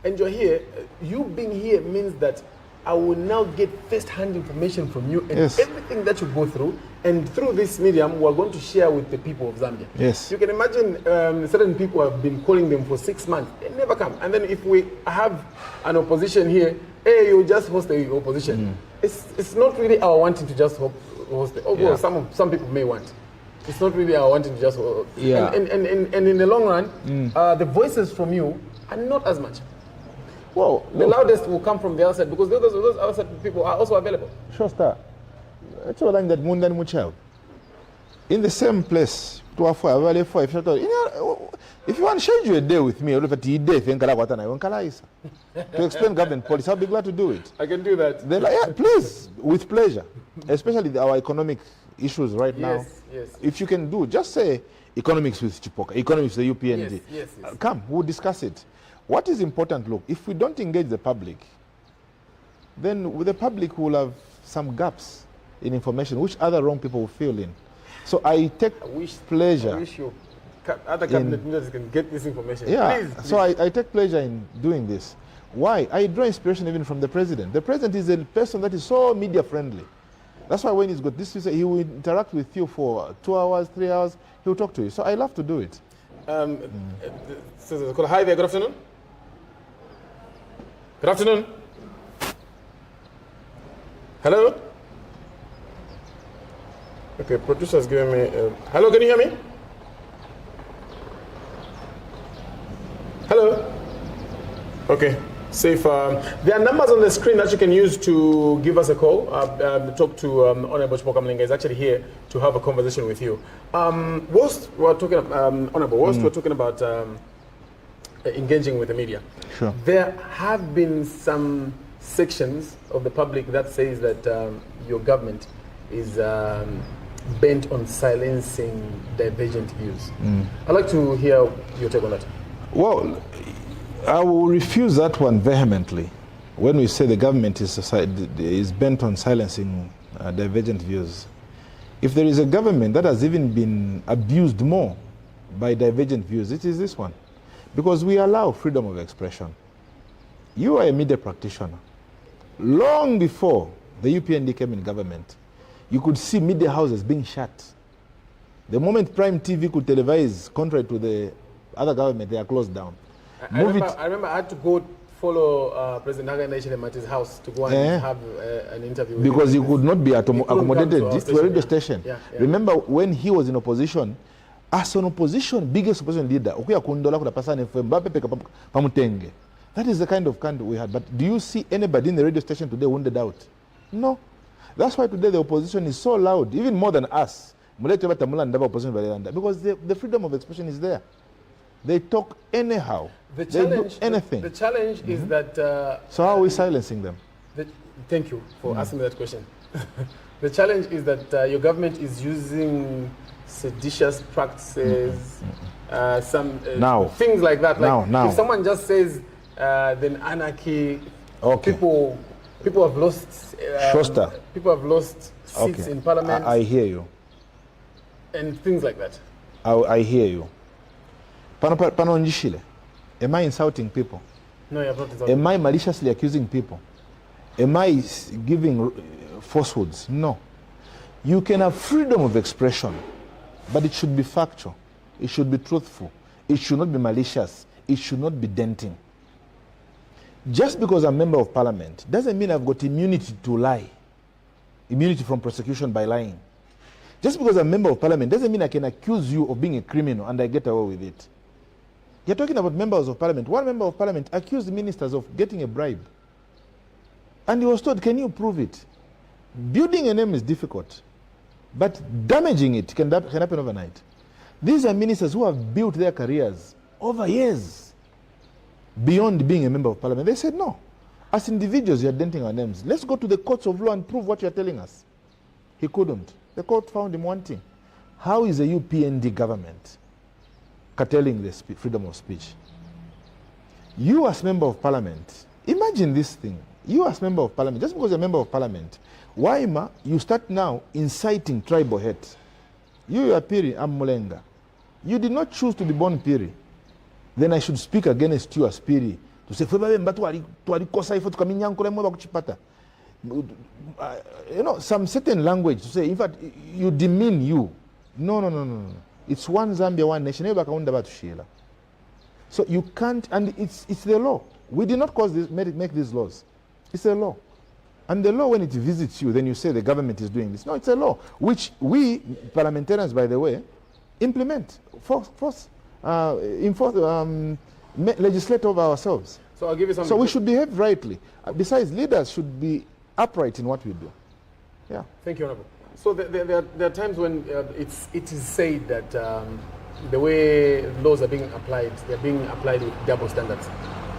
And you're here. You being here means that I will now get first-hand information from you, and everything that you go through. And through this medium, we're going to share with the people of Zambia. Yes. You can imagine certain people have been calling them for 6 months. They never come. And then if we have an opposition here, hey, you just host the opposition. It's not really our wanting to just host it. Although some people may want. It's not really our wanting to just host. Yeah. And in the long run, the voices from you are not as much. Well, the loudest will come from the outside, because those outside people are also available. Showstar. It's all like that Mundan Muchel. In the same place, if you want to schedule a day with me, to explain government policy, I'll be glad to do it. I can do that. They're like, please, with pleasure. Especially our economic issues right now. Yes. If you can do, just say economics with Chipoka, economics with the UPND. Yes. Come, we'll discuss it. What is important, look, if we don't engage the public, then the public will have some gaps in information, which other wrong people will fill in. So I take pleasure. I wish you other cabinet ministers can get this information. Yeah, please. So I take pleasure in doing this. Why? I draw inspiration even from the president. The president is a person that is so media friendly. That's why when he's got this, he will interact with you for 2 hours, 3 hours. He will talk to you. So I love to do it. Hi there, good afternoon. Good afternoon. Hello? Okay, producer's giving me... hello, can you hear me? Hello? Okay, safe. There are numbers on the screen that you can use to give us a call. Talk to Honorable Chipoka Mulenga. Is actually here to have a conversation with you. Whilst we're talking, Honorable, we're talking about engaging with the media, sure. There have been some sections of the public that says that your government is bent on silencing divergent views. I'd like to hear your take on that. Well, I will refuse that one vehemently. When we say the government is bent on silencing divergent views, if there is a government that has even been abused more by divergent views, it is this one. Because we allow freedom of expression. You are a media practitioner. Long before the UPND came in government, you could see media houses being shut. The moment Prime TV could televise, contrary to the other government, they are closed down. I remember I had to go follow President Haga at his house to go and have an interview with him. Because he could not be accommodated to a radio station. Yeah. Remember when he was in opposition, as an opposition, biggest opposition leader, that is the kind of candidate we had. But do you see anybody in the radio station today wounded out? No. That's why today the opposition is so loud, even more than us. Because the freedom of expression is there. They talk anyhow. They do anything. The challenge is that... so how are we silencing them? Thank you for asking me that question. The challenge is that your government is using seditious practices, some things like that. Like if someone just says, then anarchy, people have lost... Showstar. People have lost seats in parliament. I hear you. And things like that. I hear you. Am I insulting people? No, you have not insulted. Am I maliciously accusing people? Am I giving falsehoods? No. You can have freedom of expression, but it should be factual. It should be truthful. It should not be malicious. It should not be denting. Just because I'm a member of parliament doesn't mean I've got immunity to lie. Immunity from prosecution by lying. Just because I'm a member of parliament doesn't mean I can accuse you of being a criminal and I get away with it. You're talking about members of parliament. One member of parliament accused ministers of getting a bribe. And he was told, can you prove it? Building a name is difficult, but damaging it can happen overnight. These are ministers who have built their careers over years beyond being a member of parliament. They said, no, as individuals, you're denting our names. Let's go to the courts of law and prove what you're telling us. He couldn't. The court found him wanting. How is a UPND government curtailing the freedom of speech? You as member of parliament, imagine this thing. You as member of parliament, just because you're a member of parliament, Waima, you start now inciting tribal hate. You are Piri, I'm Mulenga. You did not choose to be born Piri. Then I should speak against you as Piri. To say, you know, some certain language to say, in fact, you demean you. No. It's one Zambia, one nation. So you can't, and it's the law. We did not make these laws. It's a law. And the law, when it visits you, then you say the government is doing this. No, it's a law, which we, parliamentarians, by the way, implement, legislate over ourselves. So I'll give you some. So we should behave rightly. Besides, leaders should be upright in what we do. Yeah. Thank you, Honorable. So there are times when it is said that the way laws are being applied, they're being applied with double standards.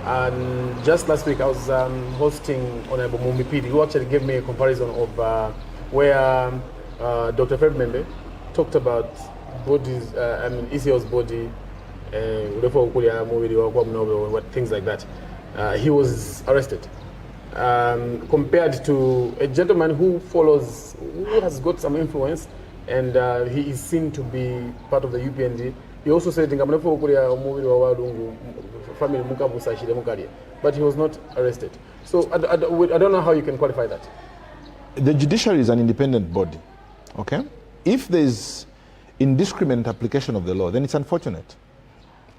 And just last week, I was hosting Honorable Mumipidi, who actually gave me a comparison of where Dr. Fred Membe talked about bodies, ECL's body, things like that. He was arrested. Compared to a gentleman who has got some influence, and he is seen to be part of the UPND. He also said, but he was not arrested. So I don't know how you can qualify that. The judiciary is an independent body, okay? If there is indiscriminate application of the law, then it's unfortunate.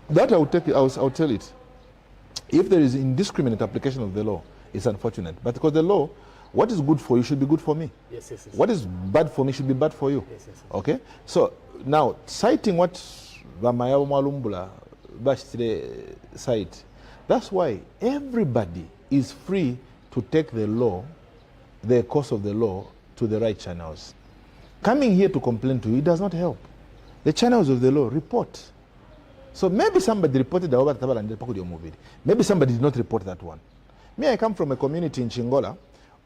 That I'll tell it. If there is indiscriminate application of the law, it's unfortunate. But because the law, what is good for you should be good for me. Yes. What is bad for me should be bad for you. Yes. Okay? So now, citing what Vamaya Malumbula cite, that's why everybody is free to take the law, the course of the law, to the right channels. Coming here to complain to you, it does not help. The channels of the law report. So maybe somebody reported the Tabal and the movie. Maybe somebody did not report that one. Me, I come from a community in Chingola,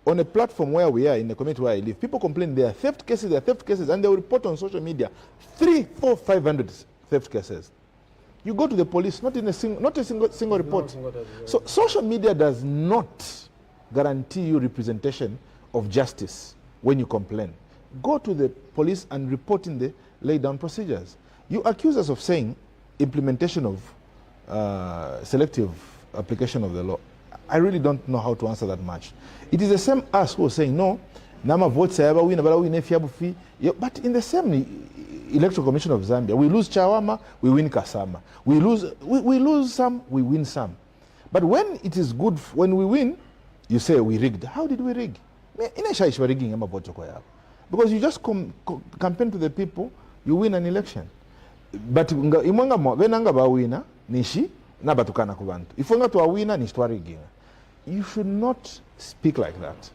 on a platform where we are, in the community where I live. People complain there are theft cases, and they will report on social media 300, 400, 500 theft cases. You go to the police, not a single report. So social media does not guarantee you representation of justice when you complain. Go to the police and report in the laid down procedures. You accuse us of saying implementation of selective application of the law. I really don't know how to answer that much. It is the same us who are saying, no, Nama votes but in the same Electoral Commission of Zambia, we lose Chawama, we win Kasama. We lose some, we win some. But when it is good, when we win, you say we rigged. How did we rig? Because you just campaign to the people, you win an election. But venanga ba wina nishi na batukana kubantu. If nga to wina ni rigging. You should not speak like that.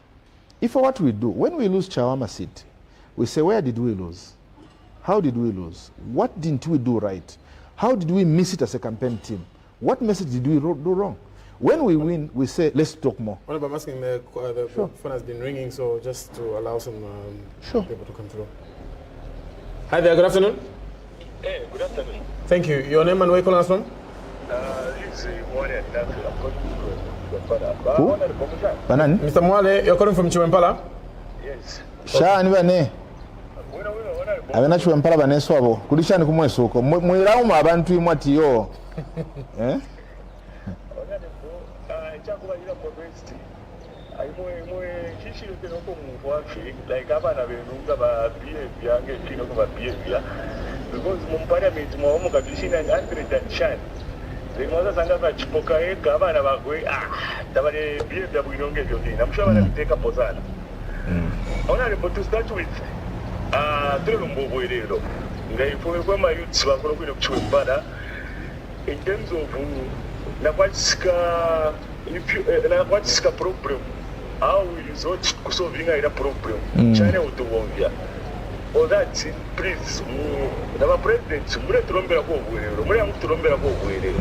If what we do, when we lose Chawama seat, we say, where did we lose? How did we lose? What didn't we do right? How did we miss it as a campaign team? What message did we do wrong? When we win, we say, let's talk more. Well, I'm asking, the phone has been ringing, so just to allow some people to come through. Hi there, good afternoon. Hey, good afternoon. Thank you. Your name and where you calling us from? This is Mwale. Who? Banan? Mr. Mwale, you're calling from Chiwempala? Yes. Sha ni bane. Abena Chiwempala bane swabo. Kulisha ni kumwesuko. Mwirauma abantu imwati yo. Eh? because mu parliament mu kabishina 100 chan rimwaza sanga ba chipoka abana bagwe tabale BMW inonge byoti namushobora biteka pozana honorable to start with tero mbobwerero ngaifume kwa mayuts bakoro kwino kuchwembara in terms of nakwatska problem how resort kusolvinga ila problem chane utubonvya or that please the president mure turombera ko bwerero mure amuturombera ko bwerero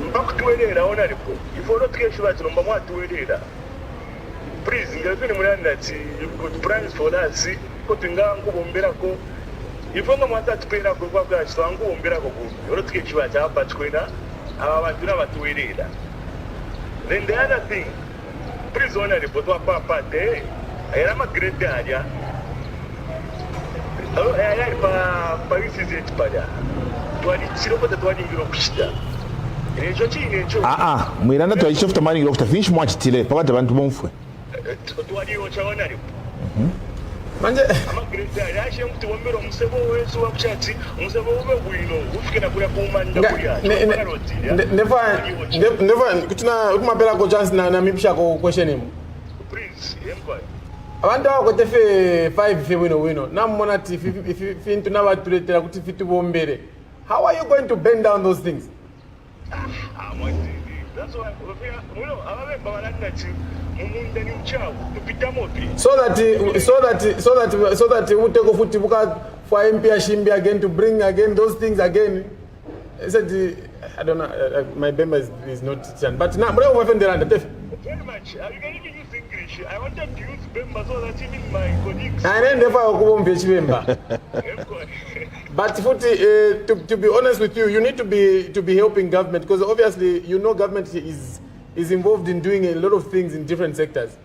mbakutwerera honorable iforo tukeshwa turomba mwatwerera please ngazini muranda ati you could plans for us ko tingangu bombera ko ifonga mwata tupera ko kwa twangu bombera ko oro tukeshwa cyapa twena aba bantu n'abatuwerera. Then the other thing, please honorable to apapate era magrete area Paris is it pada twali chiroko twali ngiro kushita ejo chinecho mwiranda twali chofta mani ngiro kushita finish match tile pakati abantu bomfwe twali ochaona ari manje amagrete area ashe mtu wombero musebo wesu wakuchati musebo ube bwino ufike na kula kumanda kuya never kutina ukumapela ko chance na mipisha ko question him please empire abantu akotefe 5 fe wino namona ati if into nabatuletera kuti fitu bombere. How are you going to bend down those things? That's why ababe babalanda chi mumunda ni mchawo tupita mopi so that we take off futi buka for MP Ashimbi again to bring again those things again. I said I don't know, my Bemba is not chan, but now mure wafenderanda tefe very much. You can even use English. I wanted to use Bemba so that even my colleagues. I never okubombe Bemba. But Futi, to be honest with you, you need to be helping government because obviously you know government is involved in doing a lot of things in different sectors.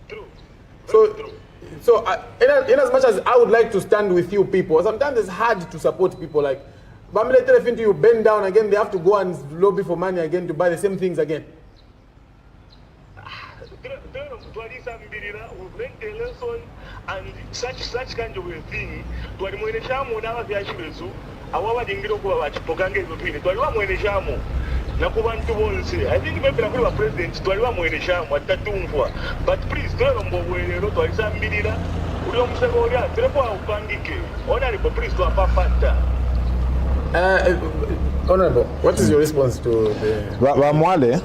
True. So in as much as I would like to stand with you people, sometimes it's hard to support people like. Bamile telefin to you bend down again. They have to go and lobby for money again to buy the same things again. And such kind of a thing, to Mwene now the Ashizu, our Dingo Chipokange opinion, to Mwene Shamu, Nakuban to I think maybe a president, to Mwene Shamu, what tattoo for. But please, tell them what to examine Midina, Udom Savoya, Trepo Pandike, honorable priest to a papa. Honorable, what is your response to the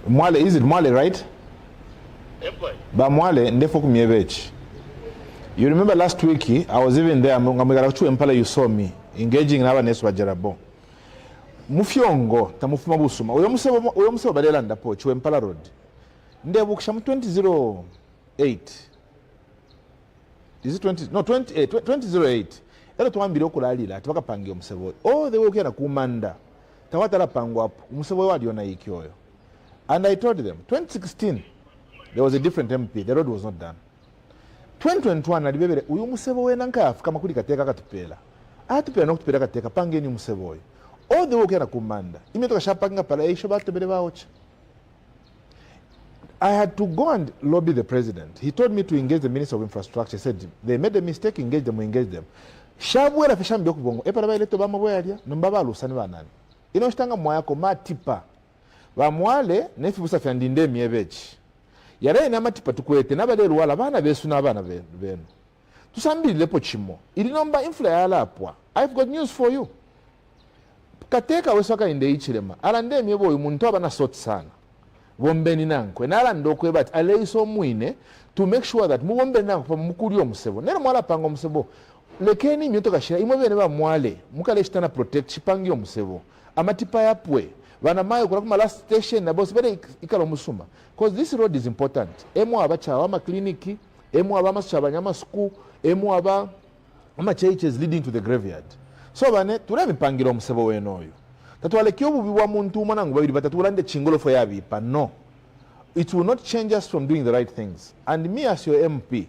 Mwale, is it Mwale, right? Ba Mwale ndefo kumyebechi. You remember last week I was even there ngamigarachu empala you saw me engaging n'aba nesu bajarabo. Mufyongo tamufuma busuma. Uyo musebo balela ndapo chu empala road. Ndebukisha mu 2008. Is it 20? No, 2008. Ero twambire okulalira tubakapangira omusebo. Oh, they were na kumanda. Tawatala pango apo. Omusebo wali ona ikyoyo. And I told them 2016 there was a different MP. The road was not done. 2021 alibebere uyu musebo we nanka afika makuli kateka katupela. Atupela nokutupela kateka pangeni musebo oyo. All the work era kumanda. Imetoka shapanga pala esho batubele baocha. I had to go and lobby the president. He told me to engage the Minister of Infrastructure. He said they made a mistake, engage them. Shabwera fishambi okubongo. Epa laba ileto bama bwelya nombaba lusani banani. Ino shtanga mwayako matipa. Ba mwale nefi busa fyandinde myebechi. Yare na matipa tukwete nabale wala bana besu na bana benu. Tusambili lepo chimo. Ili nomba infla ya lapwa. I've got news for you. Kateka wesoka inde ichilema. Alande myebo umuntu abana soti sana. Wombeni nankwe. Nala ndokwe but aleiso mwine to make sure that muwombe nankwe mukuri omusebo. Nero mwala pango omusebo. Lekeni myoto kashira. Imwebe neba mwale. Mukale shitana protect chipangi omusebo. Amatipa ya pwe. Wana mayo kuna kuma last station na boss bede ikalo musuma. Because this road is important. Emu abacha wama kliniki, emu abama shabanyama school, emu aba churches leading to the graveyard. So bane tulebe pangiro musebo wenoyo. Tatwale kyobu biwa muntu manangu babiri batatulande chingolo fo yabipa. No. It will not change us from doing the right things. And me as your MP,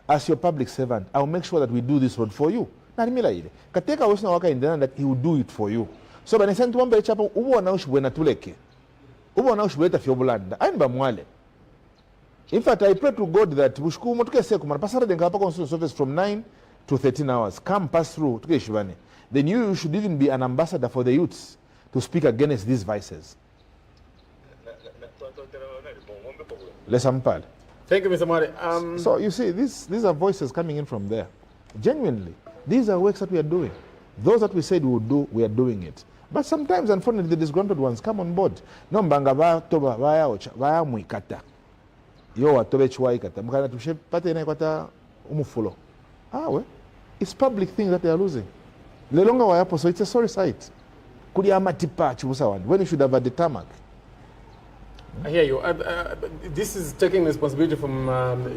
as your public servant, I will make sure that we do this road for you. Na nimila ile. Kateka wesna waka indena that he will do it for you. So bane sentu wambele chapa ubo na ushibwena tuleke. Ubo na ushibweta fiobulanda. Ayin ba mwale. In fact, I pray to God that Bushku Motuke Sekumana Pasara Denka Constitutional Service from 9 to 13 hours. Come pass through. Then you should even be an ambassador for the youths to speak against these vices. Listen, Pad. Thank you, Mr. Mwale. So you see, these are voices coming in from there. Genuinely, these are works that we are doing. Those that we said we would do, we are doing it. But sometimes, unfortunately, the disgruntled ones come on board. No mbanga ba toba vaya muikata. Yo watobe chwaikata. Mukana tushe pate na kwata umufulo. Well, it's public things that they are losing. The longer wayapo, so it's a sorry sight. Kuli amatipa chibusa one when you should have had the tarmac. I hear you. This is taking responsibility from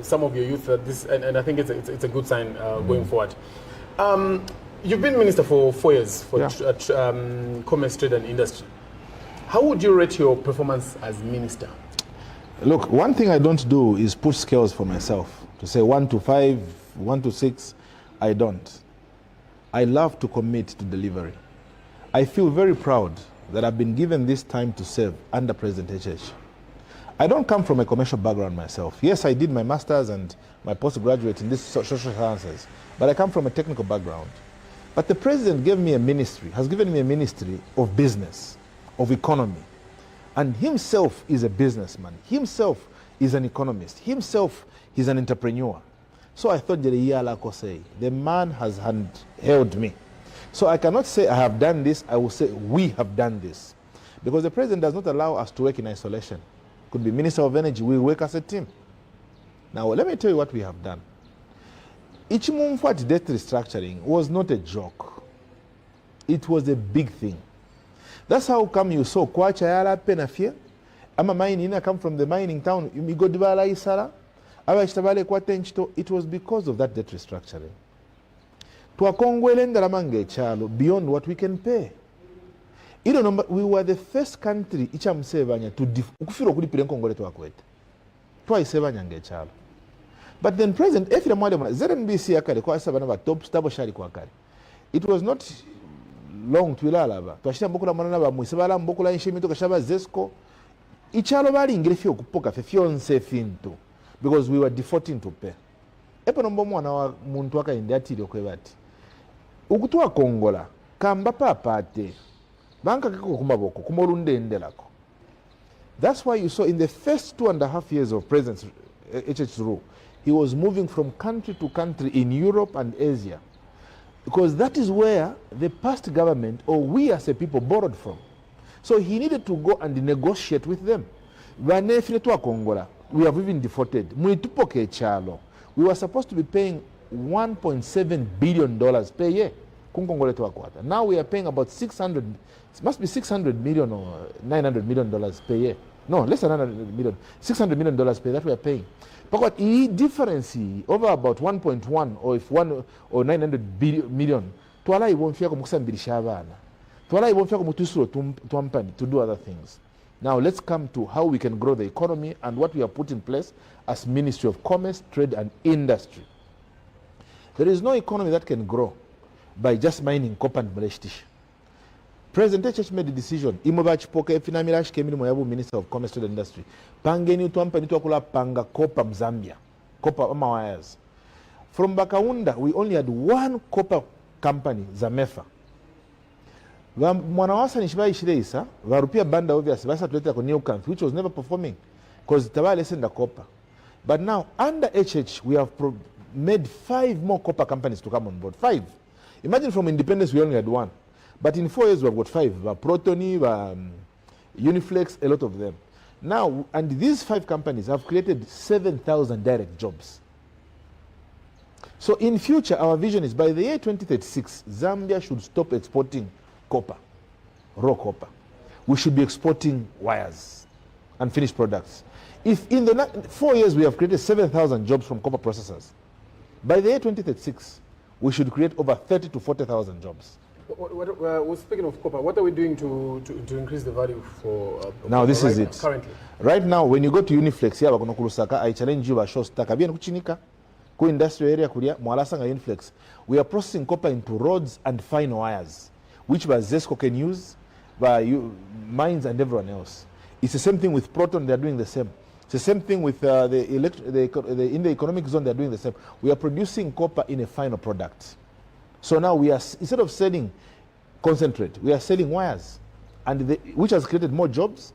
some of your youth, and I think it's a good sign going forward. You've been minister for 4 years for commerce, trade and industry. How would you rate your performance as minister? Look, one thing I don't do is put scales for myself. To say 1 to 5, 1 to 6, I don't. I love to commit to delivery. I feel very proud that I've been given this time to serve under President HH. I don't come from a commercial background myself. Yes, I did my master's and my postgraduate in this social sciences, but I come from a technical background. But the president gave me a ministry, has given me a ministry of business, of economy. And himself is a businessman. Himself is an economist. Himself is an entrepreneur. So I thought, the man has held me. So I cannot say I have done this, I will say we have done this. Because the president does not allow us to work in isolation. Could be Minister of Energy, we work as a team. Now let me tell you what we have done. Ichimumfat debt restructuring was not a joke. It was a big thing. That's how come you saw Kwacha Yala Penafia. I'm a mining, I come from the mining town. You go to Bala Isara. It was because of that debt restructuring. Beyond what we can pay. We were the first country to but then President ZNBC it was not long to ilalaba twashira mbokula manana ba mwisibala mbokula inshimito kashaba zesco ichalo bali ingirefyo kupoka fefyonse fintu because we were defaulting to pay epo nombo mwana wa muntu akaende atiri okwebati ukutwa kongola kamba papate banka kiko kumaboko kumolunde lako. That's why you saw in the first 2.5 years of President HH's rule, he was moving from country to country in Europe and Asia. Because that is where the past government, or we as a people, borrowed from. So he needed to go and negotiate with them. We have even defaulted. We were supposed to be paying $1.7 billion per year. Now we are paying about 600, it must be 600 million or $900 million per year. No, less than 900 million, $600 million per year that we are paying. But the difference over about 1.1 or if 1 or 900 million, to do other things. Now let's come to how we can grow the economy and what we have put in place as Ministry of Commerce, Trade and Industry. There is no economy that can grow by just mining copper and molestish. President HH made the decision. Imoba Chipoka Finamirash came in Minister of Commerce, Trade and Industry. Pangeni tuampa nitukula panga copper Zambia. Copper wires. From Bakaunda, we only had one copper company, Zamefa. Mwanawasa nishibai shireisa, varupia banda obviously, vasa tuleta kwa new country, which was never performing, because tawa lesson the copper. But now, under HH, we have made 5 more copper companies to come on board. 5. Imagine from independence, we only had 1. But in 4 years, we have got 5. Protoni, Uniflex, a lot of them. Now, and these 5 companies have created 7,000 direct jobs. So in future, our vision is by the year 2036, Zambia should stop exporting copper, raw copper. We should be exporting wires and finished products. If in the 4 years we have created 7,000 jobs from copper processors, by the year 2036, we should create over 30 to 40,000 jobs. Speaking of copper, what are we doing to increase the value for now this is it currently? Right now, when you go to Uniflex here, I challenge you by Showstar. Ku industrial area kulia mwalasanga Uniflex. We are processing copper into rods and fine wires, which Zesco can use by mines and everyone else. It's the same thing with Proton, they're doing the same. It's the same thing with in the economic zone. They're doing the same. We are producing copper in a final product. So now we are, instead of selling concentrate, we are selling wires, and which has created more jobs,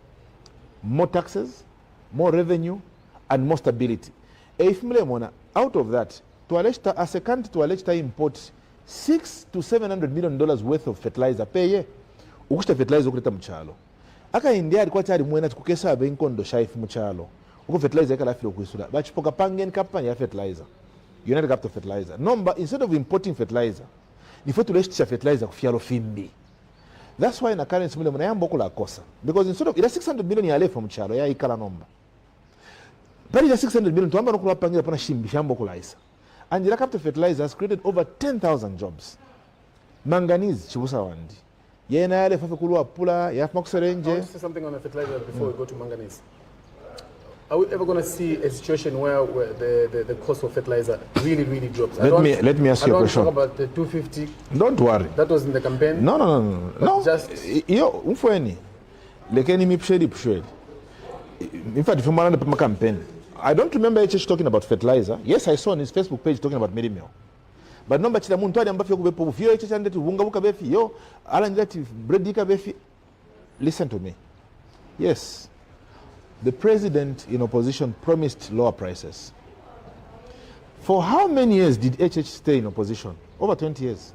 more taxes, more revenue, and more stability. If out of that, as a country, to allow to import $600 to $700 million worth of fertilizer per year. Ukushita fertilizer ukuleta mchalo. Aka India alikuwa tayari mwena tukukesa abenkondo shaifu mchalo. Uku fertilizer yaka lafilo kuisula. Bachipoka pangen kampanya ya fertilizer. United Capital Fertilizer. Number, instead of importing fertilizer, nifo tuleshitisha fertilizer kufialo fimbi. That's why na currency mule muna yambo kula kosa. Because instead of, ila 600 million ya lefa mchalo ya ikala nomba. Pari ya 600 million tuamba nukula pangira pana shimbi shambo kula isa. And United Capital Fertilizer has created over 10,000 jobs. Manganese, chibusa wandi. Yena yale fafe kulua pula, yafu makuserenje. I want to say something on the fertilizer before we go to manganese. Are we ever going to see a situation where the cost of fertilizer really drops? Let me ask you a question. I don't want to talk about the 250. Don't worry. That was in the campaign. No. Just yo umfweni. Lekeni mipshedi pshedi. In fact, if you remember the campaign, I don't remember HH talking about fertilizer. Yes, I saw on his Facebook page talking about meal. But number chila muntu ali ambafyo kubepo vyo HH andeti vunga buka befi yo ala njati breadika befi. Listen to me. Yes. The president in opposition promised lower prices. For how many years did HH stay in opposition? Over 20 years.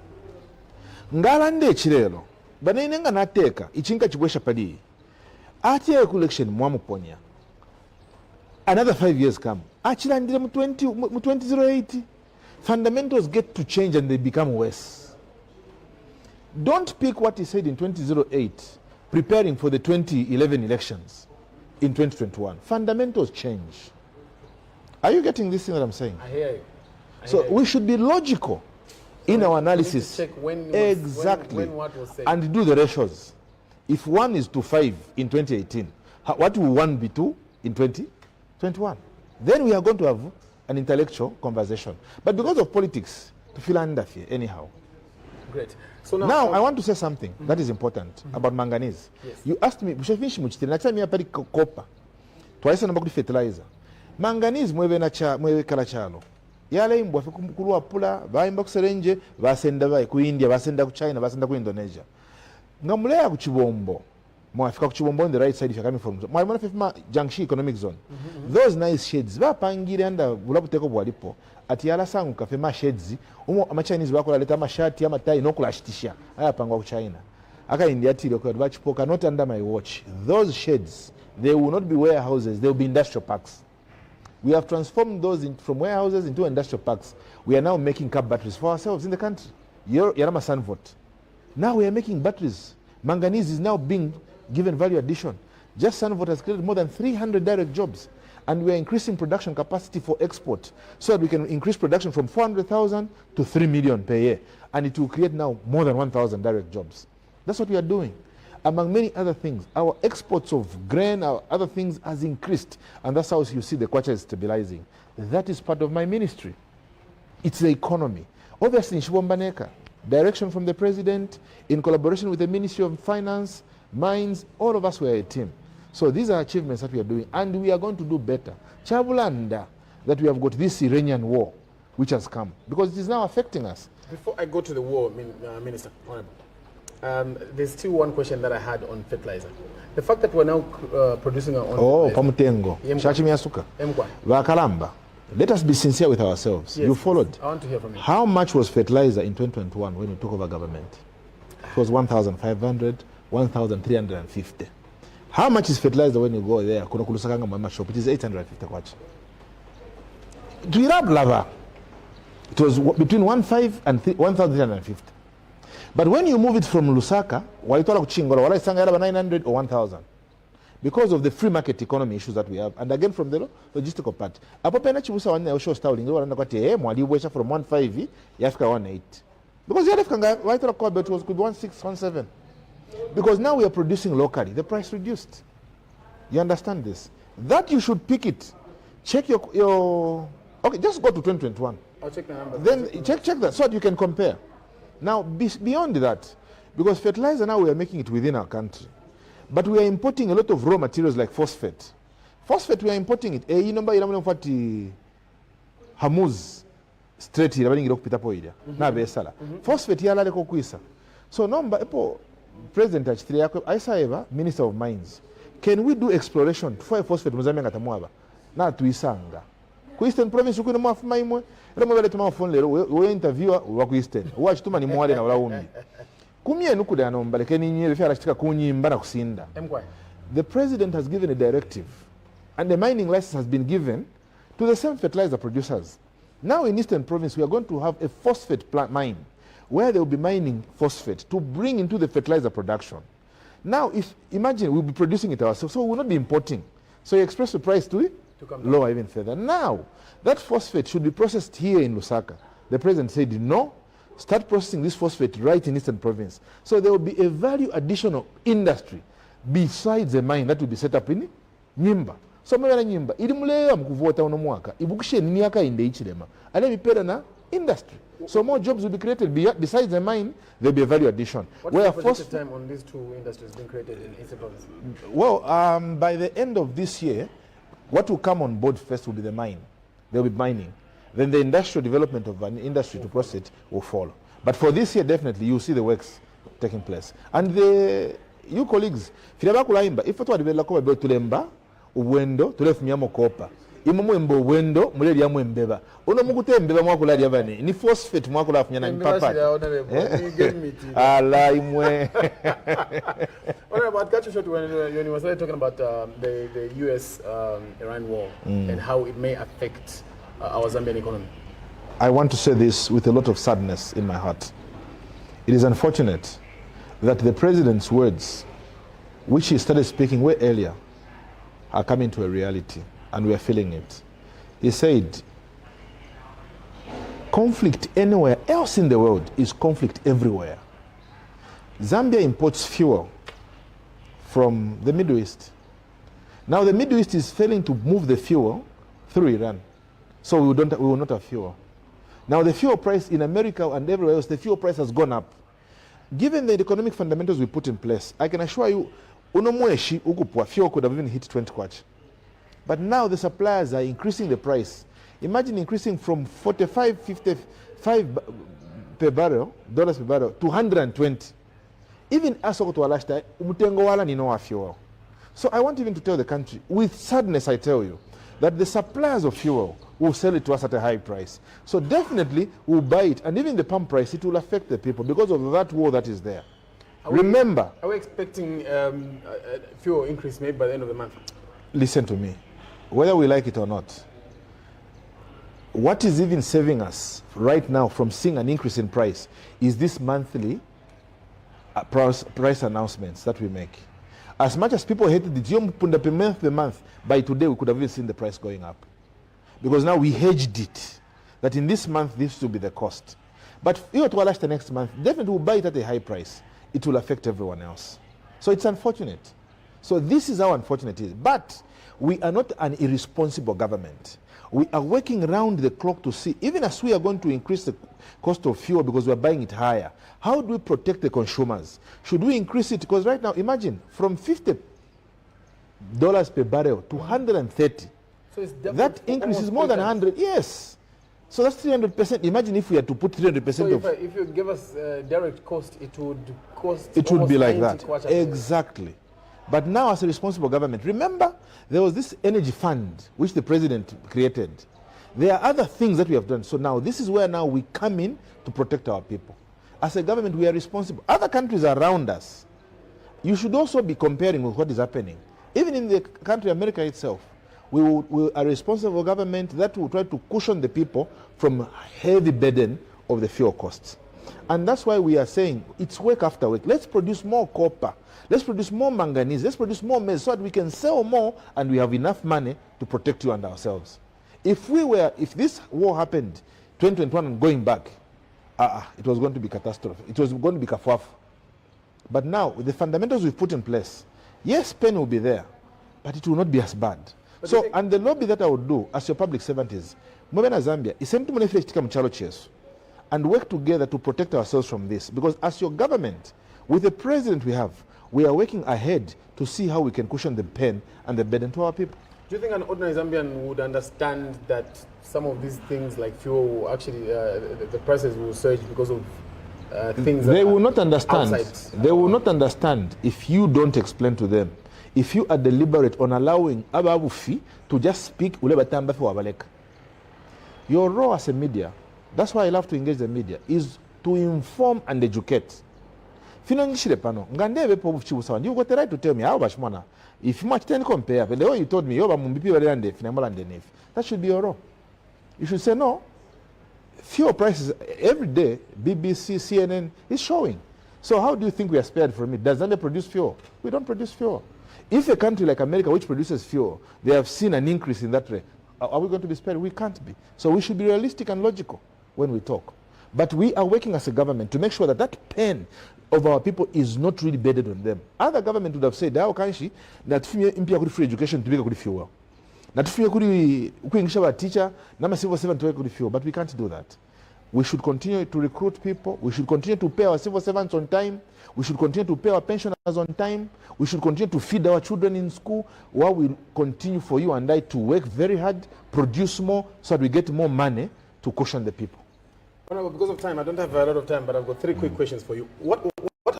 Ngalande chilelo. Banainenga nateka ichinka chibwesha padi. Ati ya election mwamuponya. Another 5 years come. Achilandile mu 2008. Fundamentals get to change and they become worse. Don't pick what he said in 2008, preparing for the 2011 elections in 2021. Fundamentals change. Are you getting this thing that I'm saying? I hear you. So we should be logical in our analysis. Check when exactly. when what was said. And do the ratios. If 1 is to 5 in 2018, what will 1 be to in 2021? Then we are going to have an intellectual conversation. But because of politics, to feel under fear anyhow. Great. So now I want to say something that is important about manganese. Yes. You asked me, copper. Twice na bakuli fertilizer. Manganese mwewe kala chalo. Yale imbo afikulua pula, vaimba kuserenje, vasenda vai ku India, vasenda ku China, vasenda ku Indonesia. Ngamulea kuchibombo. Mwafika kuchibombo on the right side if you're coming from. Mwana fifima Jiangxi economic zone. Those nice shades va pangire anda bulabuteko bwalipo. Ati yala sangu kafema shades. Ama Chinese bakola leta mashati ama tai no kulashitisha. Aya pangwa ku China. Aka India tilo kwa Chipoka not under my watch. Those shades, they will not be warehouses, they will be industrial parks. We have transformed those from warehouses into industrial parks. We are now making car batteries for ourselves in the country. Yarama Sanvot. Now we are making batteries. Manganese is now being given value addition. Just Sanvot has created more than 300 direct jobs. And we are increasing production capacity for export so that we can increase production from 400,000 to 3 million per year. And it will create now more than 1,000 direct jobs. That's what we are doing. Among many other things, our exports of grain, our other things has increased. And that's how you see the kwacha is stabilizing. That is part of my ministry. It's the economy. Obviously, in Shibombaneka, direction from the president, in collaboration with the Ministry of Finance, Mines, all of us were a team. So these are achievements that we are doing, and we are going to do better. Chabulanda, that we have got this Iranian war, which has come, because it is now affecting us. Before I go to the war, Minister, there's still one question that I had on fertilizer. The fact that we're now producing our own Pamutengo, Shachimiasuka, Vakalamba. Let us be sincere with ourselves. Yes, you followed. I want to hear from you. How much was fertilizer in 2021 when you took over government? It was 1,500, 1,350. How much is fertilizer when you go there? Shop, it is 850 kwacha. It was between 1,500 and 1,350. But when you move it from Lusaka, walitola kuchingora, wala isanga yaba 900 or 1,000. Because of the free market economy issues that we have, and again from the logistical part. Apo pena chibusa wanne Showstar lingo wala kwati mwaliwesha from 1.5 yafika 1.8. Because yafika walitola kwa bet was could be 1.6, 1.7. Because now we are producing locally, the price reduced. You understand this? That you should pick it. Check your okay, just go to 2021. I'll check the number. Then check that so that you can compare. Now beyond that, because fertilizer now we are making it within our country. But we are importing a lot of raw materials like phosphate. Phosphate, we are importing it. Hii number ila mfati Hamuz straight ila balingi kupita po ila. Na besala. Phosphate yala leko kuisa. So number epo President achitiri yako aisa eva Minister of Mines. Can we do exploration for phosphate muzamia ngatamwaba? Na tuisanga. Ku Eastern Province uko mwa afuma imwe. Ela mwale tuma phone lero we interviewer wa ku Eastern. Watch tuma ni mwale na wala umi. Kumye nukude anomba lekeni nyere fya arashika kunyimba na kusinda. The president has given a directive and the mining license has been given to the same fertilizer producers. Now in Eastern Province we are going to have a phosphate plant mine where they will be mining phosphate to bring into the fertilizer production. Now if imagine we'll be producing it ourselves, so we will not be importing. So you express the price to come lower even further. Now that phosphate should be processed here in Lusaka. The president said no, start processing this phosphate right in Eastern Province. So there will be a value additional industry besides the mine that will be set up in Nyimba. So mwana Nyimba ili mulewa mkuvota uno mwaka ibukishe ni miaka inde ichilema ale mipera na industry. So more jobs will be created besides the mine. There will be a value addition. What's the projected time on these two industries being created in Eastern Province? Well, by the end of this year, what will come on board first will be the mine. They will be mining. Then the industrial development of an industry to process it will follow. But for this year, definitely, you see the works taking place. And you colleagues, filaba kulaimba, if watu wadibela kwa bebe tulemba, uwendo, tulefumiyamo kopa. Imumu mbo uwendo, muleli yamu mbeba. Uno mukute mbeba mwakula diabani. Ni phosphate mwakula funyana mpapa. Ala imwe. Alright, but got you short when you were talking about the US-Iran war and how it may affect our Zambian economy. I want to say this with a lot of sadness in my heart. It is unfortunate that the president's words, which he started speaking way earlier, are coming to a reality, and we are feeling it. He said, conflict anywhere else in the world is conflict everywhere. Zambia imports fuel from the Middle East. Now the Middle East is failing to move the fuel through Iran. So we will not have fuel. Now the fuel price in America and everywhere else, the fuel price has gone up. Given the economic fundamentals we put in place, I can assure you, unomweshi ukupwa fuel could have even hit 20 kwacha. But now the suppliers are increasing the price. Imagine increasing from 45, 55 per barrel, dollars per barrel, to 120. Even asoko to alashta, umutengo wala ni no fuel. So I want even to tell the country, with sadness I tell you, that the suppliers of fuel will sell it to us at a high price. So definitely we'll buy it, and even the pump price, it will affect the people because of that war that is there. Are we expecting a fuel increase maybe by the end of the month? Listen to me. Whether we like it or not, what is even saving us right now from seeing an increase in price is this monthly price announcements that we make. As much as people hated the month, by today we could have even seen the price going up. Because now we hedged it, that in this month this will be the cost. But if you to the next month, definitely we'll buy it at a high price. It will affect everyone else. So it's unfortunate. So this is how unfortunate it is. But we are not an irresponsible government. We are working around the clock to see, even as we are going to increase the cost of fuel because we are buying it higher, how do we protect the consumers? Should we increase it? Because right now, imagine, from $50 per barrel to 130. So it's that increase is more than 100. Yes. So that's 300%. Imagine if we had to put 300% so of... if you give us direct cost, it would cost... It would be like that. Kwacha. Exactly. But now as a responsible government, remember, there was this energy fund which the president created. There are other things that we have done. So now this is where now we come in to protect our people. As a government, we are responsible. Other countries around us, you should also be comparing with what is happening. Even in the country America itself, we are a responsible government that will try to cushion the people from heavy burden of the fuel costs. And that's why we are saying it's work after work. Let's produce more copper. Let's produce more manganese. Let's produce more maize so that we can sell more and we have enough money to protect you and ourselves. If this war happened 2021 and going back, it was going to be catastrophe. It was going to be kafwaf. But now, with the fundamentals we've put in place, yes, pain will be there, but it will not be as bad. So, and the lobby that I would do as your public servant is, Mwena Zambia, and work together to protect ourselves from this. Because as your government, with the president we have, we are working ahead to see how we can cushion the pain and the burden to our people. Do you think an ordinary Zambian would understand that some of these things like fuel, actually the prices will surge because of things They will not understand. outside? They will not understand if you don't explain to them. If you are deliberate on allowing Ababufi to just speak, your role as a media, that's why I love to engage the media, is to inform and educate. You got the right to tell me how much money. If you can compare, but the way you told me, that should be your role. You should say no. Fuel prices every day, BBC, CNN is showing. So how do you think we are spared from it? Does Zambia produce fuel? We don't produce fuel. If a country like America, which produces fuel, they have seen an increase in that rate, are we going to be spared? We can't be. So we should be realistic and logical when we talk. But we are working as a government to make sure that that pain of our people is not really bedded on them. Other government would have said, how can she, that free education to be good fuel. Not free teacher, civil servant to be fuel. But we can't do that. We should continue to recruit people. We should continue to pay our civil servants on time. We should continue to pay our pensioners on time. We should continue to feed our children in school while we continue for you and I to work very hard, produce more, so that we get more money to cushion the people. Well, because of time, I don't have a lot of time, but I've got 3 quick questions for you. What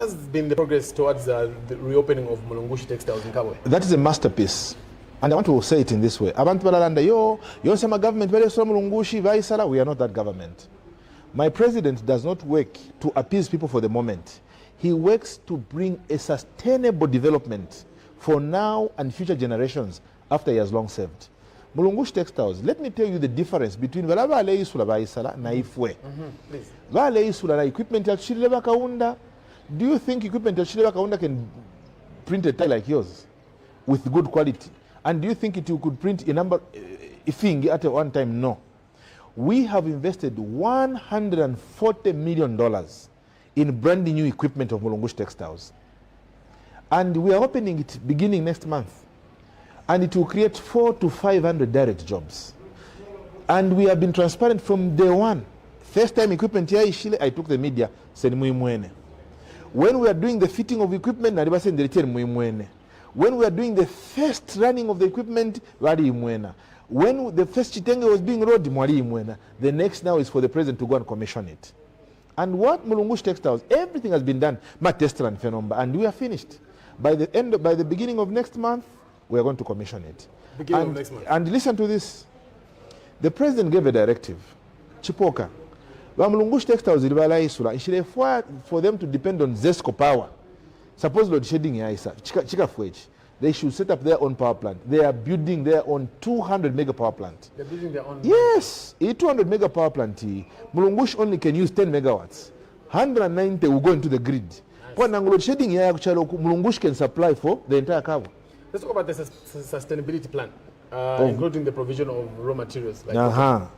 has been the progress towards the reopening of Mulungushi Textiles in Kabwe? That is a masterpiece. And I want to say it in this way. Abantu balalanda yo sama government bale so Mulungushi vaisala, we are not that government. My president does not work to appease people for the moment. He works to bring a sustainable development for now and future generations after he has long served. Mulungushi Textiles, let me tell you the difference between Vale Isula Vaisala na Ifwe. Vale Isula na equipment ya Chileba Kaunda. Do you think equipment ya Chileba Kaunda can print a tie like yours with good quality? And do you think it could print a number thing at one time? No. We have invested $140 million in brand new equipment of Mulungushi Textiles. And we are opening it beginning next month. And it will create 400 to 500 direct jobs. And we have been transparent from day one. First time equipment here is I took the media, said Muimwene. When we are doing the fitting of equipment, Nariba said Muimwene. When we are doing the first running of the equipment, Wadi Imwena. When the first Chitenge was being rolled, Mwari Imwena. The next now is for the president to go and commission it. And what Mulungushi Textiles, everything has been done, and Phenomba, and we are finished. By the beginning of next month, we are going to commission it. Beginning of next month. And listen to this. The president gave a directive. Chipoka. Mulungushi Textiles, for them to depend on ZESCO power. Suppose load shedding they should set up their own power plant. They are building their own 200 mega power plant. They're building their own. Yes, a 200 mega power plant. Mulungushi only can use 10 megawatts. 190 will go into the grid. When load shedding Mulungushi can supply for the entire Cabo. Let's talk about the sustainability plan, including the provision of raw materials.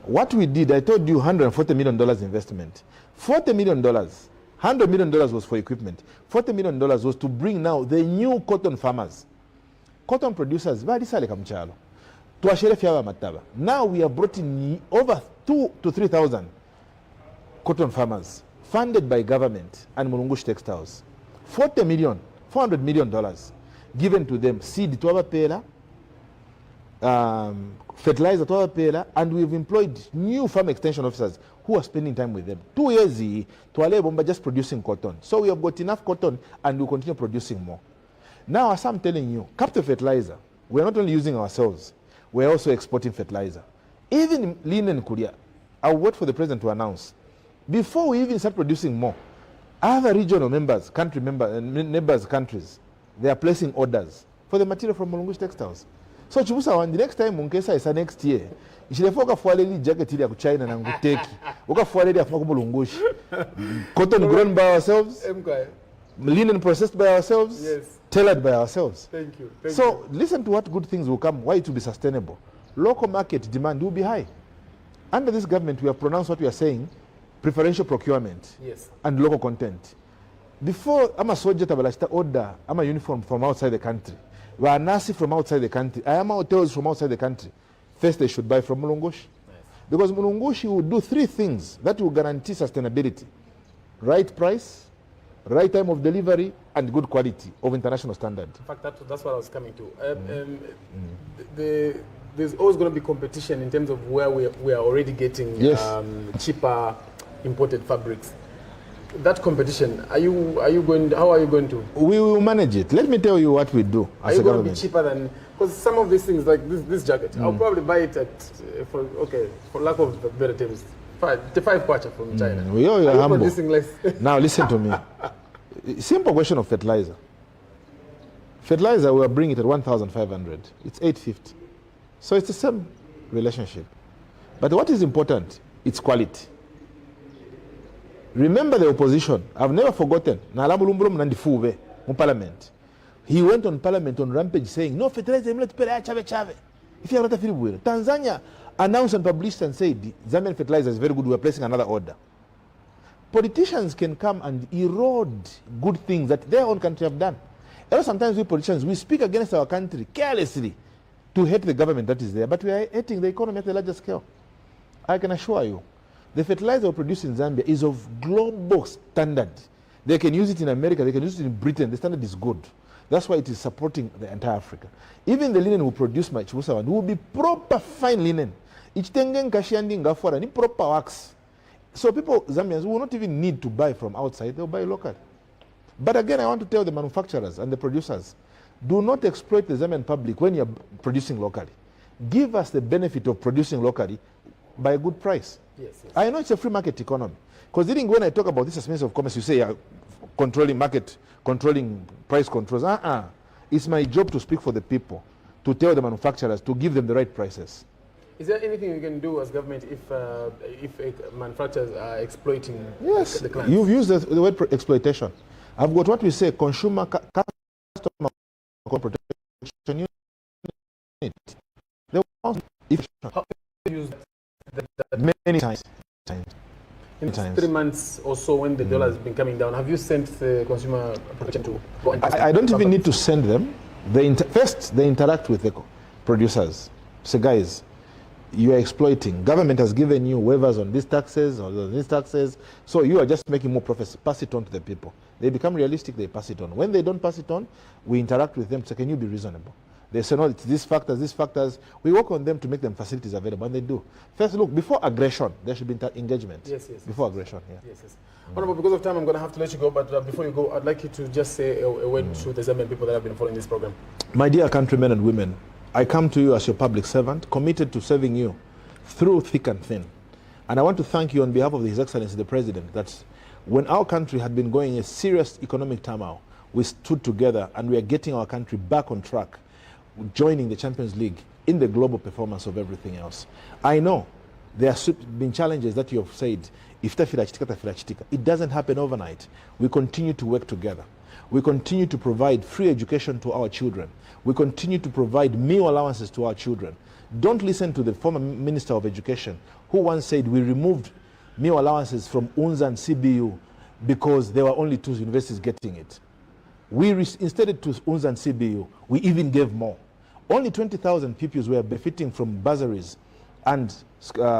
What we did, I told you $140 million investment. $40 million, $100 million was for equipment. $40 million was to bring now the new cotton farmers. Cotton producers, now we have brought in over 2,000 to 3,000 cotton farmers funded by government and Mulungushi Textiles. $400 million given to them. Seed to pela, fertilizer to pela, and we've employed new farm extension officers who are spending time with them. 2 years to just producing cotton. So we have got enough cotton and we'll continue producing more. Now, as I'm telling you, captive fertilizer, we're not only using ourselves, we're also exporting fertilizer. Even linen Korea, I'll wait for the president to announce. Before we even start producing more, other regional members, neighbors countries, they are placing orders for the material from Mulungushi Textiles. So Chibusa, the next time Munkesa is next year, you should have a jacket here to China and Nguteki. Oka fualeli afuma Mulungushi. Cotton grown by ourselves, linen processed by ourselves, yes, tailored by ourselves. Thank you. Listen to what good things will come, why it will be sustainable. Local market demand will be high. Under this government, we have pronounced what we are saying, preferential procurement, yes, and local content. Before I'm a soldier to order, I'm a uniform from outside the country. We are nasi from outside the country. I am hotels from outside the country. First, they should buy from Mulungushi. Nice. Because Mulungushi will do 3 things that will guarantee sustainability: right price, right time of delivery, and and good quality of international standard. In fact, that's what I was coming to. There's always going to be competition in terms of where we are already getting cheaper imported fabrics. That competition, how are you going to? We will manage it. Let me tell you what we do as a government. Are you going to be cheaper than, because some of these things like this jacket, I'll probably buy it at for lack of better terms, 5 kwacha from China. You're humble. Producing less? Now listen to me. Simple question of fertilizer. Fertilizer, we are bringing it at 1,500. It's 850. So it's the same relationship. But what is important? It's quality. Remember the opposition. I've never forgotten. Parliament. He went on Parliament on rampage saying, no fertilizer, if you have Tanzania announced and published and said, Zambian fertilizer is very good, we're placing another order. Politicians can come and erode good things that their own country have done. Sometimes we politicians, we speak against our country carelessly to hate the government that is there, but we are hating the economy at a larger scale. I can assure you, the fertilizer we produce in Zambia is of global standard. They can use it in America, they can use it in Britain, the standard is good. That's why it is supporting the entire Africa. Even the linen we produce by Chipoka will be proper fine linen. It's proper wax. So people, Zambians, will not even need to buy from outside, they'll buy locally. But again, I want to tell the manufacturers and the producers, do not exploit the Zambian public when you're producing locally. Give us the benefit of producing locally by a good price. Yes. I know it's a free market economy. Because when I talk about this as Minister of Commerce, you say controlling market, controlling price controls. It's my job to speak for the people, to tell the manufacturers, to give them the right prices. Is there anything you can do as government if manufacturers are exploiting the clients? You've used the word exploitation. I've got what we say, consumer customer protection unit. How do you use that? Many times. In 3 months or so, when the dollar has been coming down, have you sent the consumer protection to go and I don't even need to send them. First, they interact with the producers. Say, guys, you are exploiting. Government has given you waivers on these taxes or on these taxes, so you are just making more profits. Pass it on to the people. They become realistic, they pass it on. When they don't pass it on, we interact with them to say, can you be reasonable? They say, no, it's these factors. We work on them to make them facilities available, and they do. First, look, before aggression, there should be engagement. Yes. Before aggression, Yes. Honorable, because of time, I'm going to have to let you go, but before you go, I'd like you to just say a word to the Zambian people that have been following this program. My dear countrymen and women, I come to you as your public servant, committed to serving you through thick and thin. And I want to thank you on behalf of His Excellency the President that when our country had been going a serious economic turmoil, we stood together and we are getting our country back on track, joining the Champions League in the global performance of everything else. I know there have been challenges that you have said, it doesn't happen overnight. We continue to work together. We continue to provide free education to our children. We continue to provide meal allowances to our children. Don't listen to the former Minister of Education who once said we removed meal allowances from UNZA and CBU because there were only 2 universities getting it. We instead to UNZA and CBU, we even gave more. Only 20,000 pupils were benefiting from bursaries and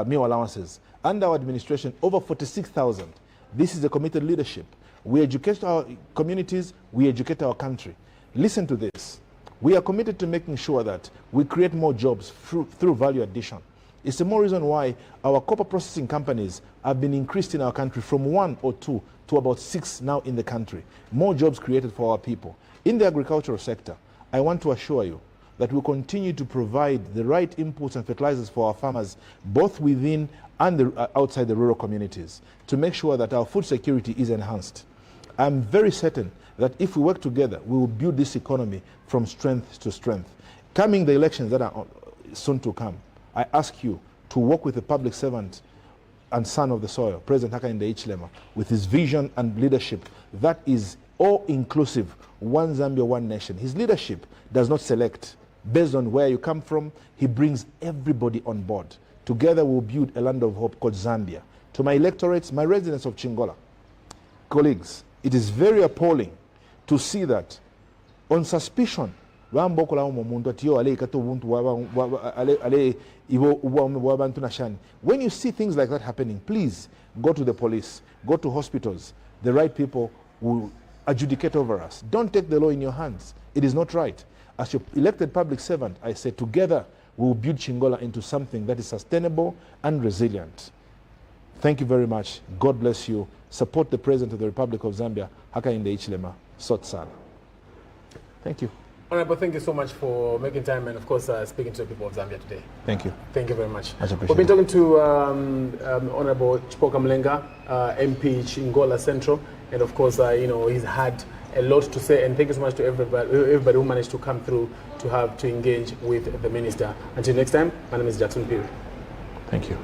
meal allowances. Under our administration, over 46,000. This is a committed leadership. We educate our communities, we educate our country. Listen to this. We are committed to making sure that we create more jobs through value addition. It's the more reason why our copper processing companies have been increased in our country from 1 or 2 to about 6 now in the country. More jobs created for our people. In the agricultural sector, I want to assure you that we continue to provide the right inputs and fertilizers for our farmers, both within and outside the rural communities, to make sure that our food security is enhanced. I'm very certain that if we work together, we will build this economy from strength to strength. Coming the elections that are soon to come, I ask you to work with the public servant and son of the soil, President Hakainde Hichilema, with his vision and leadership that is all-inclusive, one Zambia, one nation. His leadership does not select based on where you come from. He brings everybody on board. Together we'll build a land of hope called Zambia. To my electorates, my residents of Chingola, colleagues, it is very appalling to see that on suspicion, when you see things like that happening, please go to the police, go to hospitals. The right people will adjudicate over us. Don't take the law in your hands. It is not right. As your elected public servant, I say together we will build Chingola into something that is sustainable and resilient. Thank you very much. God bless you. Support the President of the Republic of Zambia, Hakainde Hichilema Sotsana. Thank you. Honorable, thank you so much for making time and, of course, speaking to the people of Zambia today. Thank you. Thank you very much. Much appreciated. We've been talking to Honorable Chipoka Mulenga, MP Chingola Central, and of course, he's had a lot to say. And thank you so much to everybody who managed to come through to engage with the minister. Until next time, my name is Jackson Piri. Thank you.